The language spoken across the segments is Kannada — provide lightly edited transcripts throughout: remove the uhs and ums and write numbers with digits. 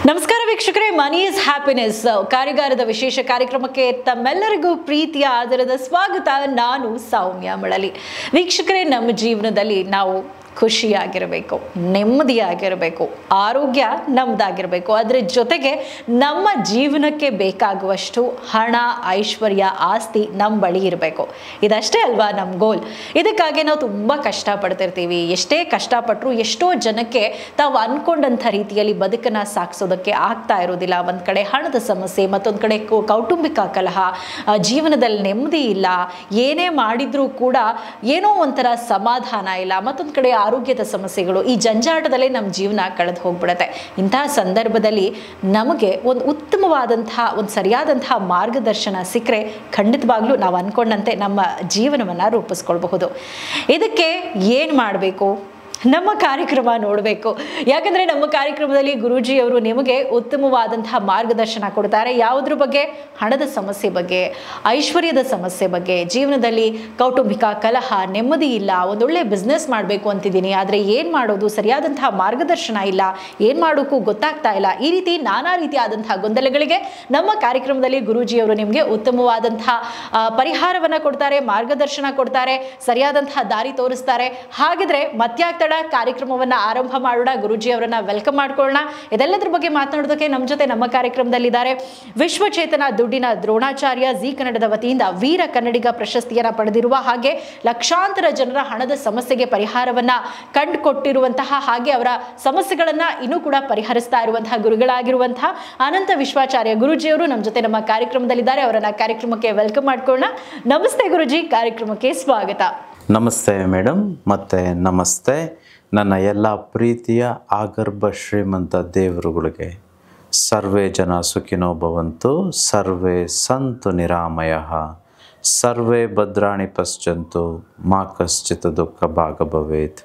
ನಮಸ್ಕಾರ ವೀಕ್ಷಕರೇ, ಮನಿ ಇಸ್ ಹ್ಯಾಪಿನೆಸ್ ಕಾರ್ಯಾಗಾರದ ವಿಶೇಷ ಕಾರ್ಯಕ್ರಮಕ್ಕೆ ತಮ್ಮೆಲ್ಲರಿಗೂ ಪ್ರೀತಿಯ ಆದರದ ಸ್ವಾಗತ. ನಾನು ಸೌಮ್ಯ ಮಳಲಿ. ವೀಕ್ಷಕರೇ, ನಮ್ಮ ಜೀವನದಲ್ಲಿ ನಾವು ಖುಷಿಯಾಗಿರಬೇಕು, ನೆಮ್ಮದಿಯಾಗಿರಬೇಕು, ಆರೋಗ್ಯ ನಮ್ಮದಾಗಿರಬೇಕು. ಅದರ ಜೊತೆಗೆ ನಮ್ಮ ಜೀವನಕ್ಕೆ ಬೇಕಾಗುವಷ್ಟು ಹಣ, ಐಶ್ವರ್ಯ, ಆಸ್ತಿ ನಮ್ಮ ಬಳಿ ಇರಬೇಕು. ಇದಷ್ಟೇ ಅಲ್ವಾ ನಮ್ಮ ಗೋಲ್. ಇದಕ್ಕಾಗಿ ನಾವು ತುಂಬ ಕಷ್ಟಪಡ್ತಿರ್ತೀವಿ. ಎಷ್ಟೇ ಕಷ್ಟಪಟ್ಟರು ಎಷ್ಟೋ ಜನಕ್ಕೆ ತಾವು ಅಂದ್ಕೊಂಡಂಥ ರೀತಿಯಲ್ಲಿ ಬದುಕನ್ನು ಸಾಗಿಸೋದಕ್ಕೆ ಆಗ್ತಾ ಇರೋದಿಲ್ಲ. ಒಂದು ಕಡೆ ಹಣದ ಸಮಸ್ಯೆ, ಮತ್ತೊಂದು ಕಡೆ ಕೌಟುಂಬಿಕ ಕಲಹ, ಜೀವನದಲ್ಲಿ ನೆಮ್ಮದಿ ಇಲ್ಲ, ಏನೇ ಮಾಡಿದ್ರೂ ಕೂಡ ಏನೋ ಒಂಥರ ಸಮಾಧಾನ ಇಲ್ಲ, ಮತ್ತೊಂದು ಕಡೆ ಆರೋಗ್ಯದ ಸಮಸ್ಯೆಗಳು. ಈ ಜಂಜಾಟದಲ್ಲೇ ನಮ್ಮ ಜೀವನ ಕಳೆದು ಹೋಗ್ಬಿಡುತ್ತೆ. ಇಂತಹ ಸಂದರ್ಭದಲ್ಲಿ ನಮಗೆ ಒಂದು ಉತ್ತಮವಾದಂತಹ, ಒಂದು ಸರಿಯಾದಂತಹ ಮಾರ್ಗದರ್ಶನ ಸಿಕ್ಕರೆ ಖಂಡಿತವಾಗ್ಲೂ ನಾವು ಅಂದ್ಕೊಂಡಂತೆ ನಮ್ಮ ಜೀವನವನ್ನು ರೂಪಿಸ್ಕೊಳ್ಬಹುದು. ಇದಕ್ಕೆ ಏನು ಮಾಡಬೇಕು? ನಮ್ಮ ಕಾರ್ಯಕ್ರಮ ನೋಡಬೇಕು. ಯಾಕಂದರೆ ನಮ್ಮ ಕಾರ್ಯಕ್ರಮದಲ್ಲಿ ಗುರೂಜಿಯವರು ನಿಮಗೆ ಉತ್ತಮವಾದಂತಹ ಮಾರ್ಗದರ್ಶನ ಕೊಡ್ತಾರೆ. ಯಾವುದ್ರ ಬಗ್ಗೆ? ಹಣದ ಸಮಸ್ಯೆ ಬಗ್ಗೆ, ಐಶ್ವರ್ಯದ ಸಮಸ್ಯೆ ಬಗ್ಗೆ, ಜೀವನದಲ್ಲಿ ಕೌಟುಂಬಿಕ ಕಲಹ, ನೆಮ್ಮದಿ ಇಲ್ಲ, ಒಂದೊಳ್ಳೆ ಬಿಸ್ನೆಸ್ ಮಾಡಬೇಕು ಅಂತಿದ್ದೀನಿ, ಆದರೆ ಏನು ಮಾಡೋದು, ಸರಿಯಾದಂತಹ ಮಾರ್ಗದರ್ಶನ ಇಲ್ಲ, ಏನು ಮಾಡೋಕ್ಕೂ ಗೊತ್ತಾಗ್ತಾ ಇಲ್ಲ. ಈ ರೀತಿ ನಾನಾ ರೀತಿಯಾದಂತಹ ಗೊಂದಲಗಳಿಗೆ ನಮ್ಮ ಕಾರ್ಯಕ್ರಮದಲ್ಲಿ ಗುರೂಜಿಯವರು ನಿಮಗೆ ಉತ್ತಮವಾದಂತಹ ಪರಿಹಾರವನ್ನು ಕೊಡ್ತಾರೆ, ಮಾರ್ಗದರ್ಶನ ಕೊಡ್ತಾರೆ, ಸರಿಯಾದಂತಹ ದಾರಿ ತೋರಿಸ್ತಾರೆ. ಹಾಗಿದ್ರೆ ಮತ್ಯಾಗ್ತಡ ಕಾರ್ಯಕ್ರಮವನ್ನ ಆರಂಭ ಮಾಡೋಣ. ಗುರೂಜಿ ಅವರನ್ನ ವೆಲ್ಕಮ್ ಮಾಡ್ಕೊಳ್ಳೋಣ. ಇದೆಲ್ಲದರ ಬಗ್ಗೆ ಮಾತನಾಡೋದಕ್ಕೆ ನಮ್ಮ ಜೊತೆ ನಮ್ಮ ಕಾರ್ಯಕ್ರಮದಲ್ಲಿದ್ದಾರೆ ವಿಶ್ವಚೇತನ ದುಡ್ಡಿನ ದ್ರೋಣಾಚಾರ್ಯ, ಜಿ ಕನ್ನಡದ ವತಿಯಿಂದ ವೀರ ಕನ್ನಡಿಗ ಪ್ರಶಸ್ತಿಯನ್ನ ಪಡೆದಿರುವ, ಹಾಗೆ ಲಕ್ಷಾಂತರ ಜನರ ಹಣದ ಸಮಸ್ಯೆಗೆ ಪರಿಹಾರವನ್ನ ಕಂಡುಕೊಟ್ಟಿರುವಂತಹ, ಹಾಗೆ ಅವರ ಸಮಸ್ಯೆಗಳನ್ನ ಇನ್ನೂ ಕೂಡ ಪರಿಹರಿಸ್ತಾ ಇರುವಂತಹ ಗುರುಗಳಾಗಿರುವಂತಹ ಅನಂತ ವಿಶ್ವಾಚಾರ್ಯ ಗುರೂಜಿಯವರು ನಮ್ಮ ಜೊತೆ ನಮ್ಮ ಕಾರ್ಯಕ್ರಮದಲ್ಲಿದ್ದಾರೆ. ಅವರನ್ನ ಕಾರ್ಯಕ್ರಮಕ್ಕೆ ವೆಲ್ಕಮ್ ಮಾಡ್ಕೊಳ್ಳೋಣ. ನಮಸ್ತೆ ಗುರೂಜಿ, ಕಾರ್ಯಕ್ರಮಕ್ಕೆ ಸ್ವಾಗತ. ನಮಸ್ತೆ ಮೇಡಮ್, ಮತ್ತು ನಮಸ್ತೆ ನನ್ನ ಎಲ್ಲ ಪ್ರೀತಿಯ ಆಗರ್ಭ ಶ್ರೀಮಂತ ದೇವರುಗಳಿಗೆ. ಸರ್ವೇ ಜನ ಸುಖಿನೋ ಭವಂತು, ಸರ್ವೇ ಸಂತು ನಿರಾಮಯಃ, ಸರ್ವೇ ಭದ್ರಾಣಿ ಪಶ್ಯಂತು, ಮಾ ಕಶ್ಚಿತ್ ದುಃಖ ಭಾಗ ಭವೇತ್.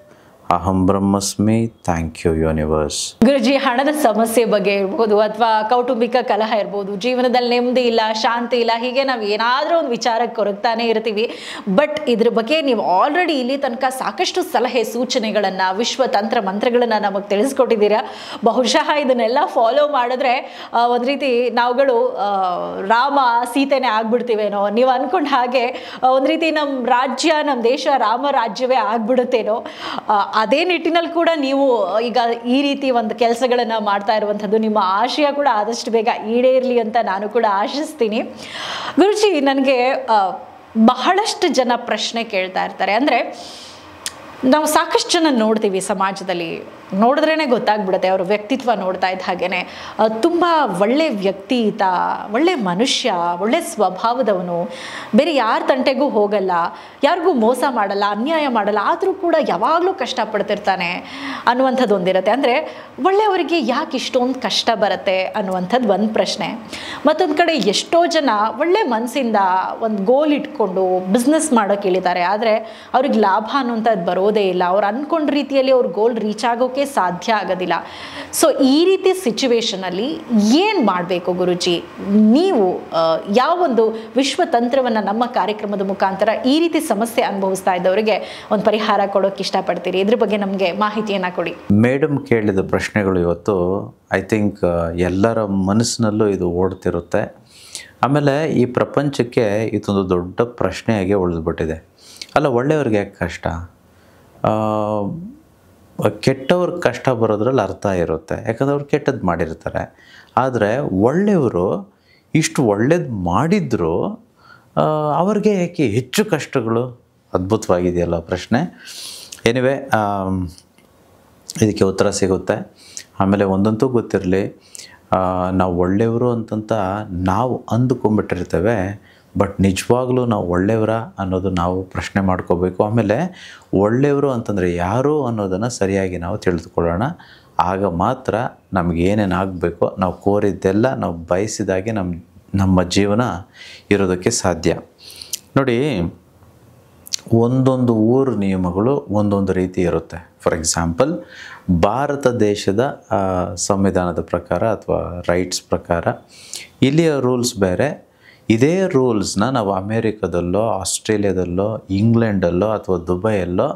ಅಹಂ ಬ್ರಹ್ಮಸ್ಮಿ. Thank you universe. ಗುರುಜಿ, ಹಣದ ಸಮಸ್ಯೆ ಬಗ್ಗೆ ಇರ್ಬೋದು, ಅಥವಾ ಕೌಟುಂಬಿಕ ಕಲಹ ಇರ್ಬೋದು, ಜೀವನದಲ್ಲಿ ನೆಮ್ಮದಿ ಇಲ್ಲ, ಶಾಂತಿ ಇಲ್ಲ, ಹೀಗೆ ನಾವು ಏನಾದರೂ ಒಂದು ವಿಚಾರಕ್ಕೆ ಕೊರಗ್ತಾನೆ ಇರ್ತೀವಿ. ಬಟ್ ಇದ್ರ ಬಗ್ಗೆ ನೀವು ಆಲ್ರೆಡಿ ಇಲ್ಲಿ ತನಕ ಸಾಕಷ್ಟು ಸಲಹೆ ಸೂಚನೆಗಳನ್ನು, ವಿಶ್ವ ತಂತ್ರ ಮಂತ್ರಗಳನ್ನು ನಮಗೆ ತಿಳಿಸ್ಕೊಟ್ಟಿದ್ದೀರಾ. ಬಹುಶಃ ಇದನ್ನೆಲ್ಲ ಫಾಲೋ ಮಾಡಿದ್ರೆ ಒಂದು ರೀತಿ ನಾವುಗಳು ರಾಮ ಸೀತೆನೇ ಆಗ್ಬಿಡ್ತೀವೇನೋ, ನೀವು ಅಂದ್ಕೊಂಡ ಹಾಗೆ ಒಂದು ರೀತಿ ನಮ್ಮ ರಾಜ್ಯ, ನಮ್ಮ ದೇಶ ರಾಮ ರಾಜ್ಯವೇ ಆಗ್ಬಿಡುತ್ತೇನೋ. ಅದೇ ನಿಟ್ಟಿನಲ್ಲಿ ಕೂಡ ನೀವು ಈಗ ಈ ರೀತಿ ಒಂದು ಕೆಲಸಗಳನ್ನು ಮಾಡ್ತಾ ಇರುವಂಥದ್ದು, ನಿಮ್ಮ ಆಶಯ ಕೂಡ ಆದಷ್ಟು ಬೇಗ ಈಡೇರಲಿ ಅಂತ ನಾನು ಕೂಡ ಆಶಿಸ್ತೀನಿ. ಗುರುಜಿ, ನನಗೆ ಬಹಳಷ್ಟು ಜನ ಪ್ರಶ್ನೆ ಕೇಳ್ತಾ ಇರ್ತಾರೆ. ಅಂದರೆ ನಾವು ಸಾಕಷ್ಟು ಜನ ನೋಡ್ತೀವಿ ಸಮಾಜದಲ್ಲಿ, ನೋಡಿದ್ರೇ ಗೊತ್ತಾಗ್ಬಿಡುತ್ತೆ ಅವ್ರ ವ್ಯಕ್ತಿತ್ವ ನೋಡ್ತಾ ಇದ್ದ ಹಾಗೇನೆ. ತುಂಬ ಒಳ್ಳೆ ವ್ಯಕ್ತಿ ಈತ, ಒಳ್ಳೆ ಮನುಷ್ಯ, ಒಳ್ಳೆ ಸ್ವಭಾವದವನು, ಬೇರೆ ಯಾರ ತಂಟೆಗೂ ಹೋಗಲ್ಲ, ಯಾರಿಗೂ ಮೋಸ ಮಾಡಲ್ಲ, ಅನ್ಯಾಯ ಮಾಡಲ್ಲ, ಆದರೂ ಕೂಡ ಯಾವಾಗಲೂ ಕಷ್ಟಪಡ್ತಿರ್ತಾನೆ ಅನ್ನುವಂಥದ್ದು ಒಂದಿರುತ್ತೆ. ಅಂದರೆ ಒಳ್ಳೆಯವರಿಗೆ ಯಾಕೆ ಇಷ್ಟೊಂದು ಕಷ್ಟ ಬರುತ್ತೆ ಅನ್ನುವಂಥದ್ದು ಒಂದು ಪ್ರಶ್ನೆ. ಮತ್ತೊಂದು ಕಡೆ ಎಷ್ಟೋ ಜನ ಒಳ್ಳೆ ಮನಸ್ಸಿಂದ ಒಂದು ಗೋಲ್ ಇಟ್ಕೊಂಡು ಬಿಸ್ನೆಸ್ ಮಾಡೋಕೆ ಇಳಿತಾರೆ, ಆದರೆ ಅವ್ರಿಗೆ ಲಾಭ ಅನ್ನುವಂಥದ್ದು ಬರೋದೇ ಇಲ್ಲ. ಅವ್ರು ಅಂದ್ಕೊಂಡ ರೀತಿಯಲ್ಲಿ ಅವ್ರ ಗೋಲ್ ರೀಚ್ ಆಗೋಕೆ ಸಾಧ್ಯ ಆಗೋದಿಲ್ಲ. ಸೊ ಈ ರೀತಿ ಸಿಚುವೇಶನಲ್ಲಿ ಏನು ಮಾಡಬೇಕು ಗುರುಜಿ? ನೀವು ಯಾವೊಂದು ವಿಶ್ವತಂತ್ರವನ್ನು ನಮ್ಮ ಕಾರ್ಯಕ್ರಮದ ಮುಖಾಂತರ ಈ ರೀತಿ ಸಮಸ್ಯೆ ಅನುಭವಿಸ್ತಾ ಇದ್ದವರಿಗೆ ಒಂದು ಪರಿಹಾರ ಕೊಡೋಕೆ ಇಷ್ಟಪಡ್ತೀರಿ? ಇದ್ರ ಬಗ್ಗೆ ನಮಗೆ ಮಾಹಿತಿಯನ್ನು ಕೊಡಿ. ಮೇಡಮ್ ಕೇಳಿದ ಪ್ರಶ್ನೆಗಳು ಇವತ್ತು ಐ ಥಿಂಕ್ ಎಲ್ಲರ ಮನಸ್ಸಿನಲ್ಲೂ ಇದು ಓಡ್ತಿರುತ್ತೆ. ಆಮೇಲೆ ಈ ಪ್ರಪಂಚಕ್ಕೆ ಇದೊಂದು ದೊಡ್ಡ ಪ್ರಶ್ನೆಯಾಗಿ ಉಳಿದ್ಬಿಟ್ಟಿದೆ. ಅಲ್ಲ, ಒಳ್ಳೆಯವ್ರಿಗೆ ಯಾಕೆ ಕಷ್ಟ? ಕೆಟ್ಟವ್ರ ಕಷ್ಟ ಬರೋದ್ರಲ್ಲಿ ಅರ್ಥ ಇರುತ್ತೆ, ಯಾಕಂದ್ರೆ ಅವ್ರು ಕೆಟ್ಟದ್ದು ಮಾಡಿರ್ತಾರೆ. ಆದರೆ ಒಳ್ಳೆಯವರು ಇಷ್ಟು ಒಳ್ಳೇದು ಮಾಡಿದ್ರು ಅವ್ರಿಗೆ ಯಾಕೆ ಹೆಚ್ಚು ಕಷ್ಟಗಳು? ಅದ್ಭುತವಾಗಿದೆಯಲ್ಲ ಪ್ರಶ್ನೆ. ಎನಿವೆ, ಇದಕ್ಕೆ ಉತ್ತರ ಸಿಗುತ್ತೆ. ಆಮೇಲೆ ಒಂದಂತೂ ಗೊತ್ತಿರಲಿ, ನಾವು ಒಳ್ಳೆಯವರು ಅಂತಂತ ನಾವು ಅಂದುಕೊಂಡ್ಬಿಟ್ಟಿರ್ತೇವೆ, ಬಟ್ ನಿಜವಾಗ್ಲೂ ನಾವು ಒಳ್ಳೆಯವರ ಅನ್ನೋದು ನಾವು ಪ್ರಶ್ನೆ ಮಾಡ್ಕೋಬೇಕು. ಆಮೇಲೆ ಒಳ್ಳೆಯವರು ಅಂತಂದರೆ ಯಾರು ಅನ್ನೋದನ್ನು ಸರಿಯಾಗಿ ನಾವು ತಿಳಿದುಕೊಳ್ಳೋಣ. ಆಗ ಮಾತ್ರ ನಮಗೇನೇನು ಆಗಬೇಕೋ, ನಾವು ಕೋರಿದ್ದೆಲ್ಲ, ನಾವು ಬಯಸಿದಾಗೆ ನಮ್ಮ ಜೀವನ ಇರೋದಕ್ಕೆ ಸಾಧ್ಯ. ನೋಡಿ, ಒಂದೊಂದು ಊರು ನಿಯಮಗಳು ಒಂದೊಂದು ರೀತಿ ಇರುತ್ತೆ. ಫಾರ್ ಎಕ್ಸಾಂಪಲ್, ಭಾರತ ದೇಶದ ಸಂವಿಧಾನದ ಪ್ರಕಾರ ಅಥವಾ ರೈಟ್ಸ್ ಪ್ರಕಾರ ಇಲ್ಲಿಯ ರೂಲ್ಸ್ ಬೇರೆ. ಇದೇ ರೂಲ್ಸ್ನ ನಾವು ಅಮೇರಿಕಾದಲ್ಲೋ, ಆಸ್ಟ್ರೇಲಿಯಾದಲ್ಲೋ, ಇಂಗ್ಲೆಂಡಲ್ಲೋ ಅಥವಾ ದುಬೈಯಲ್ಲೋ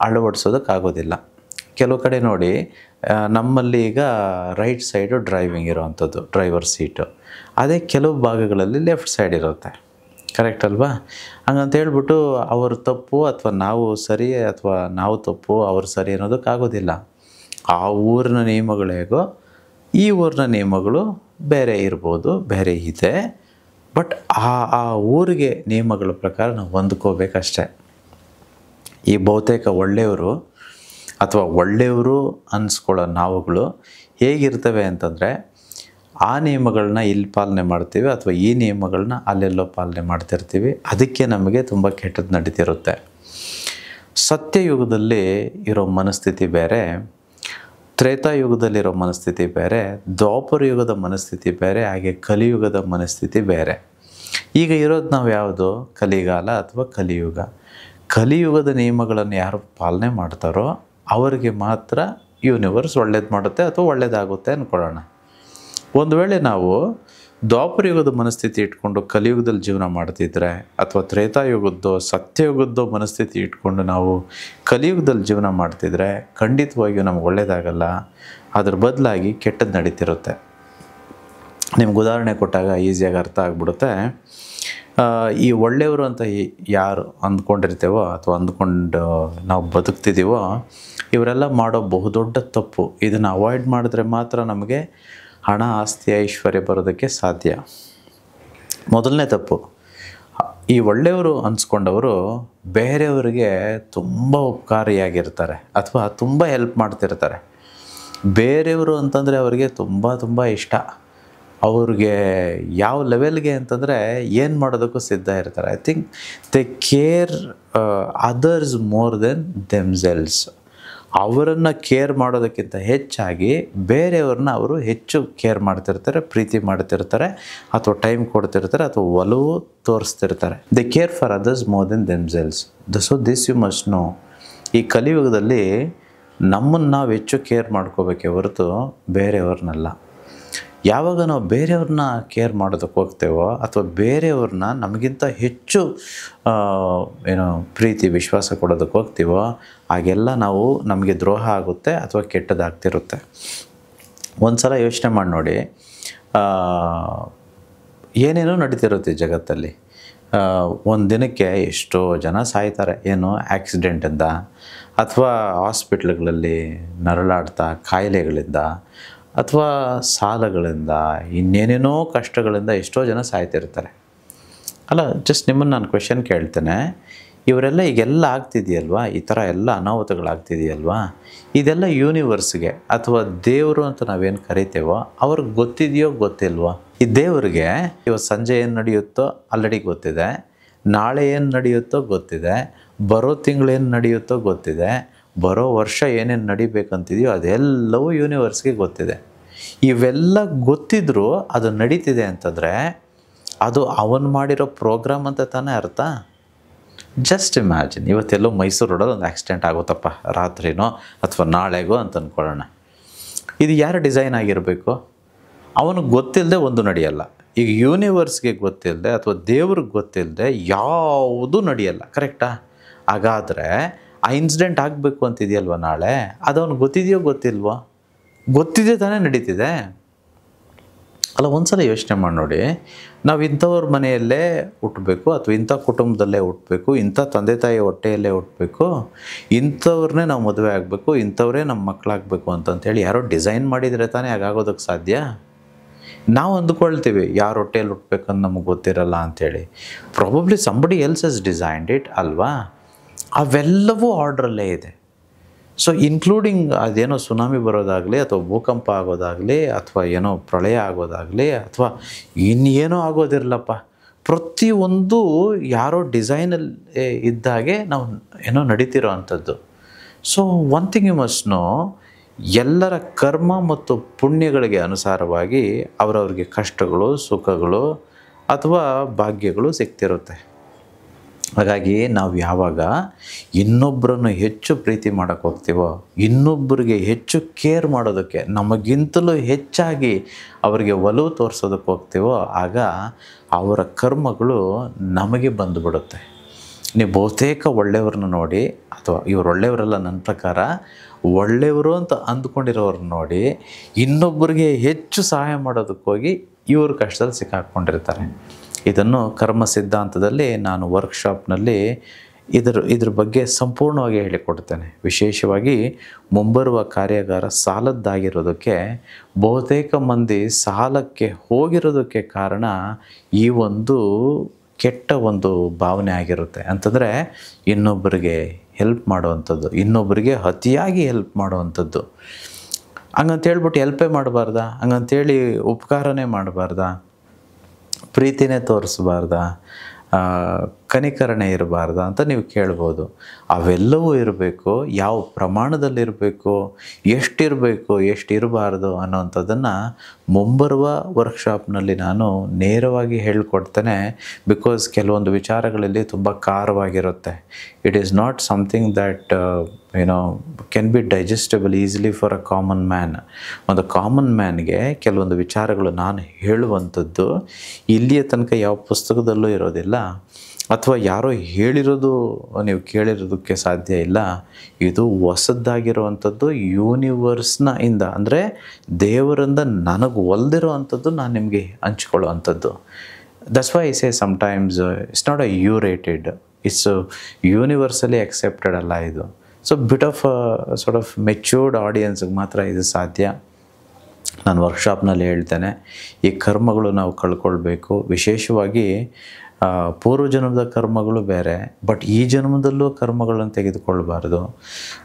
ಅಳವಡಿಸೋದಕ್ಕಾಗೋದಿಲ್ಲ. ಕೆಲವು ಕಡೆ ನೋಡಿ ನಮ್ಮಲ್ಲಿ ಈಗ ರೈಟ್ ಸೈಡು ಡ್ರೈವಿಂಗ್ ಇರೋವಂಥದ್ದು, ಡ್ರೈವರ್ ಸೀಟು. ಅದೇ ಕೆಲವು ಭಾಗಗಳಲ್ಲಿ ಲೆಫ್ಟ್ ಸೈಡ್ ಇರುತ್ತೆ, ಕರೆಕ್ಟ್ ಅಲ್ವಾ? ಹಂಗಂತ ಹೇಳ್ಬಿಟ್ಟು ಅವರು ತಪ್ಪು ಅಥವಾ ನಾವು ಸರಿ ಅಥವಾ ನಾವು ತಪ್ಪು ಅವರು ಸರಿ ಅನ್ನೋದಕ್ಕಾಗೋದಿಲ್ಲ. ಆ ಊರಿನ ನಿಯಮಗಳು ಹೇಗೋ ಈ ಊರಿನ ನಿಯಮಗಳು ಬೇರೆ ಇರ್ಬೋದು, ಬೇರೆ ಇದೆ. ಬಟ್ ಆ ಊರಿಗೆ ನಿಯಮಗಳ ಪ್ರಕಾರ ನಾವು ಹೊಂದ್ಕೋಬೇಕಷ್ಟೆ. ಈ ಬಹುತೇಕ ಒಳ್ಳೆಯವರು ಅಥವಾ ಒಳ್ಳೆಯವರು ಅನ್ನಿಸ್ಕೊಳ್ಳೋ ನಾವುಗಳು ಹೇಗಿರ್ತವೆ ಅಂತಂದರೆ, ಆ ನಿಯಮಗಳನ್ನ ಇಲ್ಲಿ ಪಾಲನೆ ಮಾಡ್ತೀವಿ ಅಥವಾ ಈ ನಿಯಮಗಳನ್ನ ಅಲ್ಲೆಲ್ಲೋ ಪಾಲನೆ ಮಾಡ್ತಿರ್ತೀವಿ. ಅದಕ್ಕೆ ನಮಗೆ ತುಂಬ ಕೆಟ್ಟದ್ದು ನಡೀತಿರುತ್ತೆ. ಸತ್ಯಯುಗದಲ್ಲಿ ಇರೋ ಮನಸ್ಥಿತಿ ಬೇರೆ, ತ್ರೇತಾಯುಗದಲ್ಲಿರೋ ಮನಸ್ಥಿತಿ ಬೇರೆ, ದ್ವಾಪರ ಯುಗದ ಮನಸ್ಥಿತಿ ಬೇರೆ, ಹಾಗೆ ಕಲಿಯುಗದ ಮನಸ್ಥಿತಿ ಬೇರೆ. ಈಗ ಇರೋದು ನಾವು ಯಾವುದು? ಕಲಿಗಾಲ ಅಥವಾ ಕಲಿಯುಗ. ಕಲಿಯುಗದ ನಿಯಮಗಳನ್ನು ಯಾರು ಪಾಲನೆ ಮಾಡ್ತಾರೋ ಅವರಿಗೆ ಮಾತ್ರ ಯೂನಿವರ್ಸ್ ಒಳ್ಳೇದು ಮಾಡುತ್ತೆ ಅಥವಾ ಒಳ್ಳೇದಾಗುತ್ತೆ ಅಂದ್ಕೊಳ್ಳೋಣ. ಒಂದು ವೇಳೆ ನಾವು ದ್ವಾಪರ ಯುಗದ ಮನಸ್ಥಿತಿ ಇಟ್ಕೊಂಡು ಕಲಿಯುಗದಲ್ಲಿ ಜೀವನ ಮಾಡ್ತಿದ್ರೆ ಅಥವಾ ತ್ರೇತಾಯುಗದ್ದೋ ಸತ್ಯಯುಗದ್ದೋ ಮನಸ್ಥಿತಿ ಇಟ್ಕೊಂಡು ನಾವು ಕಲಿಯುಗದಲ್ಲಿ ಜೀವನ ಮಾಡ್ತಿದ್ರೆ ಖಂಡಿತವಾಗಿಯೂ ನಮ್ಗೆ ಒಳ್ಳೆಯದಾಗಲ್ಲ. ಅದ್ರ ಬದಲಾಗಿ ಕೆಟ್ಟದ್ದು ನಡೀತಿರುತ್ತೆ. ನಿಮ್ಗೆ ಉದಾಹರಣೆ ಕೊಟ್ಟಾಗ ಈಸಿಯಾಗಿ ಅರ್ಥ ಆಗಿಬಿಡುತ್ತೆ. ಈ ಒಳ್ಳೆಯವರು ಅಂತ ಯಾರು ಅಂದ್ಕೊಂಡಿರ್ತೇವೋ ಅಥವಾ ಅಂದ್ಕೊಂಡು ನಾವು ಬದುಕ್ತಿದ್ದೀವೋ ಇವರೆಲ್ಲ ಮಾಡೋ ಬಹುದೊಡ್ಡ ತಪ್ಪು. ಇದನ್ನು ಅವಾಯ್ಡ್ ಮಾಡಿದ್ರೆ ಮಾತ್ರ ನಮಗೆ ಹಣ, ಆಸ್ತಿ, ಐಶ್ವರ್ಯ ಬರೋದಕ್ಕೆ ಸಾಧ್ಯ. ಮೊದಲನೇ ತಪ್ಪು, ಈ ಒಳ್ಳೆಯವರು ಅನ್ಸ್ಕೊಂಡವರು ಬೇರೆಯವರಿಗೆ ತುಂಬ ಉಪಕಾರಿಯಾಗಿರ್ತಾರೆ ಅಥವಾ ತುಂಬ ಹೆಲ್ಪ್ ಮಾಡ್ತಿರ್ತಾರೆ. ಬೇರೆಯವರು ಅಂತಂದರೆ ಅವರಿಗೆ ತುಂಬ ಇಷ್ಟ. ಅವ್ರಿಗೆ ಯಾವ ಲೆವೆಲ್ಗೆ ಅಂತಂದರೆ ಏನು ಮಾಡೋದಕ್ಕೂ ಸಿದ್ಧ ಇರ್ತಾರೆ. I think they care others more than themselves. ಅವರನ್ನು ಕೇರ್ ಮಾಡೋದಕ್ಕಿಂತ ಹೆಚ್ಚಾಗಿ ಬೇರೆಯವ್ರನ್ನ ಅವರು ಹೆಚ್ಚು ಕೇರ್ ಮಾಡ್ತಿರ್ತಾರೆ, ಪ್ರೀತಿ ಮಾಡ್ತಿರ್ತಾರೆ ಅಥವಾ ಟೈಮ್ ಕೊಡ್ತಿರ್ತಾರೆ ಅಥವಾ ಒಲವು ತೋರಿಸ್ತಿರ್ತಾರೆ. They care for others more than themselves. So this you must know. ಈ ಕಲಿಯುಗದಲ್ಲಿ ನಮ್ಮನ್ನು ನಾವು ಹೆಚ್ಚು ಕೇರ್ ಮಾಡ್ಕೋಬೇಕೇ ಹೊರತು ಬೇರೆಯವ್ರನ್ನಲ್ಲ. ಯಾವಾಗ ನಾವು ಬೇರೆಯವ್ರನ್ನ ಕೇರ್ ಮಾಡೋದಕ್ಕೆ ಹೋಗ್ತೇವೋ ಅಥವಾ ಬೇರೆಯವ್ರನ್ನ ನಮಗಿಂತ ಹೆಚ್ಚು ಪ್ರೀತಿ ವಿಶ್ವಾಸ ಕೊಡೋದಕ್ಕೆ ಹೋಗ್ತೀವೋ ಆಗೆಲ್ಲ ನಾವು ನಮಗೆ ದ್ರೋಹ ಆಗುತ್ತೆ ಅಥವಾ ಕೆಟ್ಟದಾಗ್ತಿರುತ್ತೆ. ಒಂದು ಸಲ ಯೋಚನೆ ಮಾಡಿ ನೋಡಿ, ಏನೇನೋ ನಡೀತಿರುತ್ತೆ ಜಗತ್ತಲ್ಲಿ. ಒಂದು ದಿನಕ್ಕೆ ಎಷ್ಟೋ ಜನ ಸಾಯ್ತಾರೆ, ಏನು ಆಕ್ಸಿಡೆಂಟಿಂದ ಅಥವಾ ಹಾಸ್ಪಿಟ್ಲ್ಗಳಲ್ಲಿ ನರಳಾಡ್ತಾ ಕಾಯಿಲೆಗಳಿಂದ ಅಥವಾ ಸಾಲಗಳಿಂದ ಇನ್ನೇನೇನೋ ಕಷ್ಟಗಳಿಂದ ಎಷ್ಟೋ ಜನ ಸಾಯ್ತಿರ್ತಾರೆ. ಅಲ್ಲ, ಜಸ್ಟ್ ನಿಮ್ಮನ್ನು ನಾನು ಕ್ವೆಶನ್ ಕೇಳ್ತೇನೆ, ಇವರೆಲ್ಲ ಈಗೆಲ್ಲ ಆಗ್ತಿದೆಯಲ್ವಾ, ಈ ಥರ ಎಲ್ಲ ಅನಾಹುತಗಳಾಗ್ತಿದೆಯಲ್ವಾ, ಇದೆಲ್ಲ ಯೂನಿವರ್ಸ್ಗೆ ಅಥವಾ ದೇವರು ಅಂತ ನಾವೇನು ಕರಿತೇವೋ ಅವ್ರಿಗೆ ಗೊತ್ತಿದೆಯೋ ಗೊತ್ತಿಲ್ವೋ? ಈ ದೇವರಿಗೆ ಇವತ್ತು ಸಂಜೆ ಏನು ನಡೆಯುತ್ತೋ ಆಲ್ರೆಡಿ ಗೊತ್ತಿದೆ, ನಾಳೆ ಏನು ನಡೆಯುತ್ತೋ ಗೊತ್ತಿದೆ, ಬರೋ ತಿಂಗಳೇನು ನಡೆಯುತ್ತೋ ಗೊತ್ತಿದೆ, ಬರೋ ವರ್ಷ ಏನೇನು ನಡಿಬೇಕಂತಿದೆಯೋ ಅದೆಲ್ಲವೂ ಯೂನಿವರ್ಸ್ಗೆ ಗೊತ್ತಿದೆ. ಇವೆಲ್ಲ ಗೊತ್ತಿದ್ರೂ ಅದು ನಡೀತಿದೆ ಅಂತಂದರೆ ಅದು ಅವನು ಮಾಡಿರೋ ಪ್ರೋಗ್ರಾಮ್ ಅಂತ ತಾನೇ ಅರ್ಥ. ಜಸ್ಟ್ ಇಮ್ಯಾಜಿನ್, ಇವತ್ತೆಲ್ಲೋ ಮೈಸೂರು ರೋಡಲ್ಲಿ ಒಂದು ಆಕ್ಸಿಡೆಂಟ್ ಆಗುತ್ತಪ್ಪ, ರಾತ್ರಿನೋ ಅಥವಾ ನಾಳೆಗೋ ಅಂತ ಅಂದ್ಕೊಳ್ಳೋಣ. ಇದು ಯಾರ ಡಿಸೈನ್ ಆಗಿರಬೇಕು? ಅವನಿಗೆ ಗೊತ್ತಿಲ್ಲದೆ ಒಂದು ನಡೆಯಲ್ಲ. ಈಗ ಯೂನಿವರ್ಸ್ಗೆ ಗೊತ್ತಿಲ್ಲದೆ ಅಥವಾ ದೇವ್ರಿಗೆ ಗೊತ್ತಿಲ್ಲದೆ ಯಾವುದೂ ನಡೆಯಲ್ಲ, ಕರೆಕ್ಟಾ? ಹಾಗಾದರೆ ಆ ಇನ್ಸಿಡೆಂಟ್ ಆಗಬೇಕು ಅಂತಿದೆಯಲ್ವ ನಾಳೆ, ಅದು ಅವ್ನಿಗೆ ಗೊತ್ತಿದೆಯೋ ಗೊತ್ತಿಲ್ವೋ? ಗೊತ್ತಿದೆ ತಾನೇ ನಡೀತಿದೆ. ಅಲ್ಲ, ಒಂದು ಸಲ ಯೋಚನೆ ಮಾಡಿ ನೋಡಿ, ನಾವು ಇಂಥವ್ರ ಮನೆಯಲ್ಲೇ ಹುಟ್ಟಬೇಕು ಅಥವಾ ಇಂಥ ಕುಟುಂಬದಲ್ಲೇ ಹುಟ್ಟಬೇಕು, ಇಂಥ ತಂದೆ ತಾಯಿ ಹೊಟ್ಟೆಯಲ್ಲೇ ಹುಟ್ಟಬೇಕು, ಇಂಥವ್ರನ್ನೇ ನಾವು ಮದುವೆ ಆಗಬೇಕು, ಇಂಥವರೇ ನಮ್ಮ ಮಕ್ಕಳಾಗಬೇಕು ಅಂತಂತೇಳಿ ಯಾರೋ ಡಿಸೈನ್ ಮಾಡಿದರೆ ತಾನೇ ಹಾಗಾಗೋದಕ್ಕೆ ಸಾಧ್ಯ. ನಾವು ಅಂದ್ಕೊಳ್ತೀವಿ ಯಾರು ಹೊಟ್ಟೆಯಲ್ಲಿ ಹುಟ್ಟಬೇಕಂತ ನಮಗೆ ಗೊತ್ತಿರಲ್ಲ ಅಂಥೇಳಿ. Probably somebody else has designed it ಅಲ್ವಾ? ಅವೆಲ್ಲವೂ ಆರ್ಡ್ರಲ್ಲೇ ಇದೆ. ಸೊ ಇನ್ಕ್ಲೂಡಿಂಗ್ ಅದೇನೋ ಸುನಾಮಿ ಬರೋದಾಗಲಿ ಅಥವಾ ಭೂಕಂಪ ಆಗೋದಾಗಲಿ ಅಥವಾ ಏನೋ ಪ್ರಳಯ ಆಗೋದಾಗಲಿ ಅಥವಾ ಇನ್ನೇನೋ ಆಗೋದಿರಲಪ್ಪ, ಪ್ರತಿಯೊಂದು ಯಾರೋ ಡಿಸೈನಲ್ಲಿ ಇದ್ದಾಗೆ ನಾವು ಏನೋ ನಡೀತಿರೋ ಅಂಥದ್ದು. So one thing you must know, ಎಲ್ಲರ ಕರ್ಮ ಮತ್ತು ಪುಣ್ಯಗಳಿಗೆ ಅನುಸಾರವಾಗಿ ಅವರವ್ರಿಗೆ ಕಷ್ಟಗಳು, ಸುಖಗಳು ಅಥವಾ ಭಾಗ್ಯಗಳು ಸಿಗ್ತಿರುತ್ತೆ. ಹಾಗಾಗಿ ನಾವು ಯಾವಾಗ ಇನ್ನೊಬ್ಬರನ್ನು ಹೆಚ್ಚು ಪ್ರೀತಿ ಮಾಡೋಕ್ಕೆ ಹೋಗ್ತೀವೋ, ಇನ್ನೊಬ್ಬರಿಗೆ ಹೆಚ್ಚು ಕೇರ್ ಮಾಡೋದಕ್ಕೆ, ನಮಗಿಂತಲೂ ಹೆಚ್ಚಾಗಿ ಅವರಿಗೆ ಒಲವು ತೋರಿಸೋದಕ್ಕೆ ಹೋಗ್ತೀವೋ, ಆಗ ಅವರ ಕರ್ಮಗಳು ನಮಗೆ ಬಂದುಬಿಡುತ್ತೆ. ನೀವು ಬಹುತೇಕ ಒಳ್ಳೆಯವ್ರನ್ನ ನೋಡಿ, ಅಥವಾ ಇವ್ರು ಒಳ್ಳೆಯವರಲ್ಲ ನನ್ನ ಪ್ರಕಾರ, ಒಳ್ಳೆಯವರು ಅಂತ ಅಂದ್ಕೊಂಡಿರೋರನ್ನ ನೋಡಿ ಇನ್ನೊಬ್ಬರಿಗೆ ಹೆಚ್ಚು ಸಹಾಯ ಮಾಡೋದಕ್ಕೋಗಿ ಇವರು ಕಷ್ಟದಲ್ಲಿ ಸಿಕ್ಕಾಕ್ಕೊಂಡಿರ್ತಾರೆ. ಇದನ್ನು ಕರ್ಮ ಸಿದ್ಧಾಂತದಲ್ಲಿ ನಾನು ವರ್ಕ್ಶಾಪ್ನಲ್ಲಿ ಇದ್ರ ಬಗ್ಗೆ ಸಂಪೂರ್ಣವಾಗಿ ಹೇಳಿಕೊಡ್ತೇನೆ. ವಿಶೇಷವಾಗಿ ಮುಂಬರುವ ಕಾರ್ಯಾಗಾರ ಸಾಲದ್ದಾಗಿರೋದಕ್ಕೆ, ಬಹುತೇಕ ಮಂದಿ ಸಾಲಕ್ಕೆ ಹೋಗಿರೋದಕ್ಕೆ ಕಾರಣ ಈ ಒಂದು ಕೆಟ್ಟ ಒಂದು ಭಾವನೆ ಆಗಿರುತ್ತೆ. ಅಂತಂದರೆ ಇನ್ನೊಬ್ಬರಿಗೆ ಹೆಲ್ಪ್ ಮಾಡುವಂಥದ್ದು, ಇನ್ನೊಬ್ಬರಿಗೆ ಅತಿಯಾಗಿ ಹೆಲ್ಪ್ ಮಾಡುವಂಥದ್ದು. ಹಂಗಂತ ಹೇಳ್ಬಿಟ್ಟು ಹೆಲ್ಪೇ ಮಾಡಬಾರ್ದಾ? ಹಂಗಂತೇಳಿ ಉಪಕಾರನೇ ಮಾಡಬಾರ್ದಾ? ಪ್ರೀತಿನೇ ತೋರಿಸ್ಬಾರ್ದಾ? ಕನಿಕರಣೆ ಇರಬಾರ್ದ ಅಂತ ನೀವು ಕೇಳ್ಬೋದು. ಅವೆಲ್ಲವೂ ಇರಬೇಕು. ಯಾವ ಪ್ರಮಾಣದಲ್ಲಿರಬೇಕು, ಎಷ್ಟಿರಬೇಕು, ಎಷ್ಟಿರಬಾರ್ದು ಅನ್ನೋವಂಥದ್ದನ್ನು ಮುಂಬರುವ ವರ್ಕ್ಶಾಪ್ನಲ್ಲಿ ನಾನು ನೇರವಾಗಿ ಹೇಳಿಕೊಡ್ತೇನೆ. ಬಿಕಾಸ್ ಕೆಲವೊಂದು ವಿಚಾರಗಳಲ್ಲಿ ತುಂಬ ಖಾರವಾಗಿರುತ್ತೆ. It is not something that can be digestible easily for a common man. ಒಂದು ಕಾಮನ್ ಮ್ಯಾನ್ಗೆ ಕೆಲವೊಂದು ವಿಚಾರಗಳು ನಾನು ಹೇಳುವಂಥದ್ದು ಇಲ್ಲಿಯ ತನಕ ಯಾವ ಪುಸ್ತಕದಲ್ಲೂ ಇರೋದಿಲ್ಲ, ಅಥವಾ ಯಾರೋ ಹೇಳಿರೋದು ನೀವು ಕೇಳಿರೋದಕ್ಕೆ ಸಾಧ್ಯ ಇಲ್ಲ. ಇದು ಹೊಸದಾಗಿರುವಂಥದ್ದು, ಇಂದ ಅಂದರೆ ದೇವರಿಂದ ನನಗೆ ಒಲ್ದಿರೋ ಅಂಥದ್ದು ನಾನು ನಿಮಗೆ ಹಂಚ್ಕೊಳ್ಳೋ that's why I say sometimes it's not A rated, it's universally accepted ಅಲ್ಲ ಇದು. So bit of sort of matured ಆಡಿಯನ್ಸ್ಗೆ ಮಾತ್ರ ಇದು ಸಾಧ್ಯ. ನಾನು ವರ್ಕ್ಶಾಪ್ನಲ್ಲಿ ಹೇಳ್ತೇನೆ, ಈ ಕರ್ಮಗಳು ನಾವು ಕಳ್ಕೊಳ್ಬೇಕು. ವಿಶೇಷವಾಗಿ ಪೂರ್ವಜನ್ಮದ ಕರ್ಮಗಳು ಬೇರೆ, ಬಟ್ ಈ ಜನ್ಮದಲ್ಲೂ ಕರ್ಮಗಳನ್ನು ತೆಗೆದುಕೊಳ್ಬಾರ್ದು.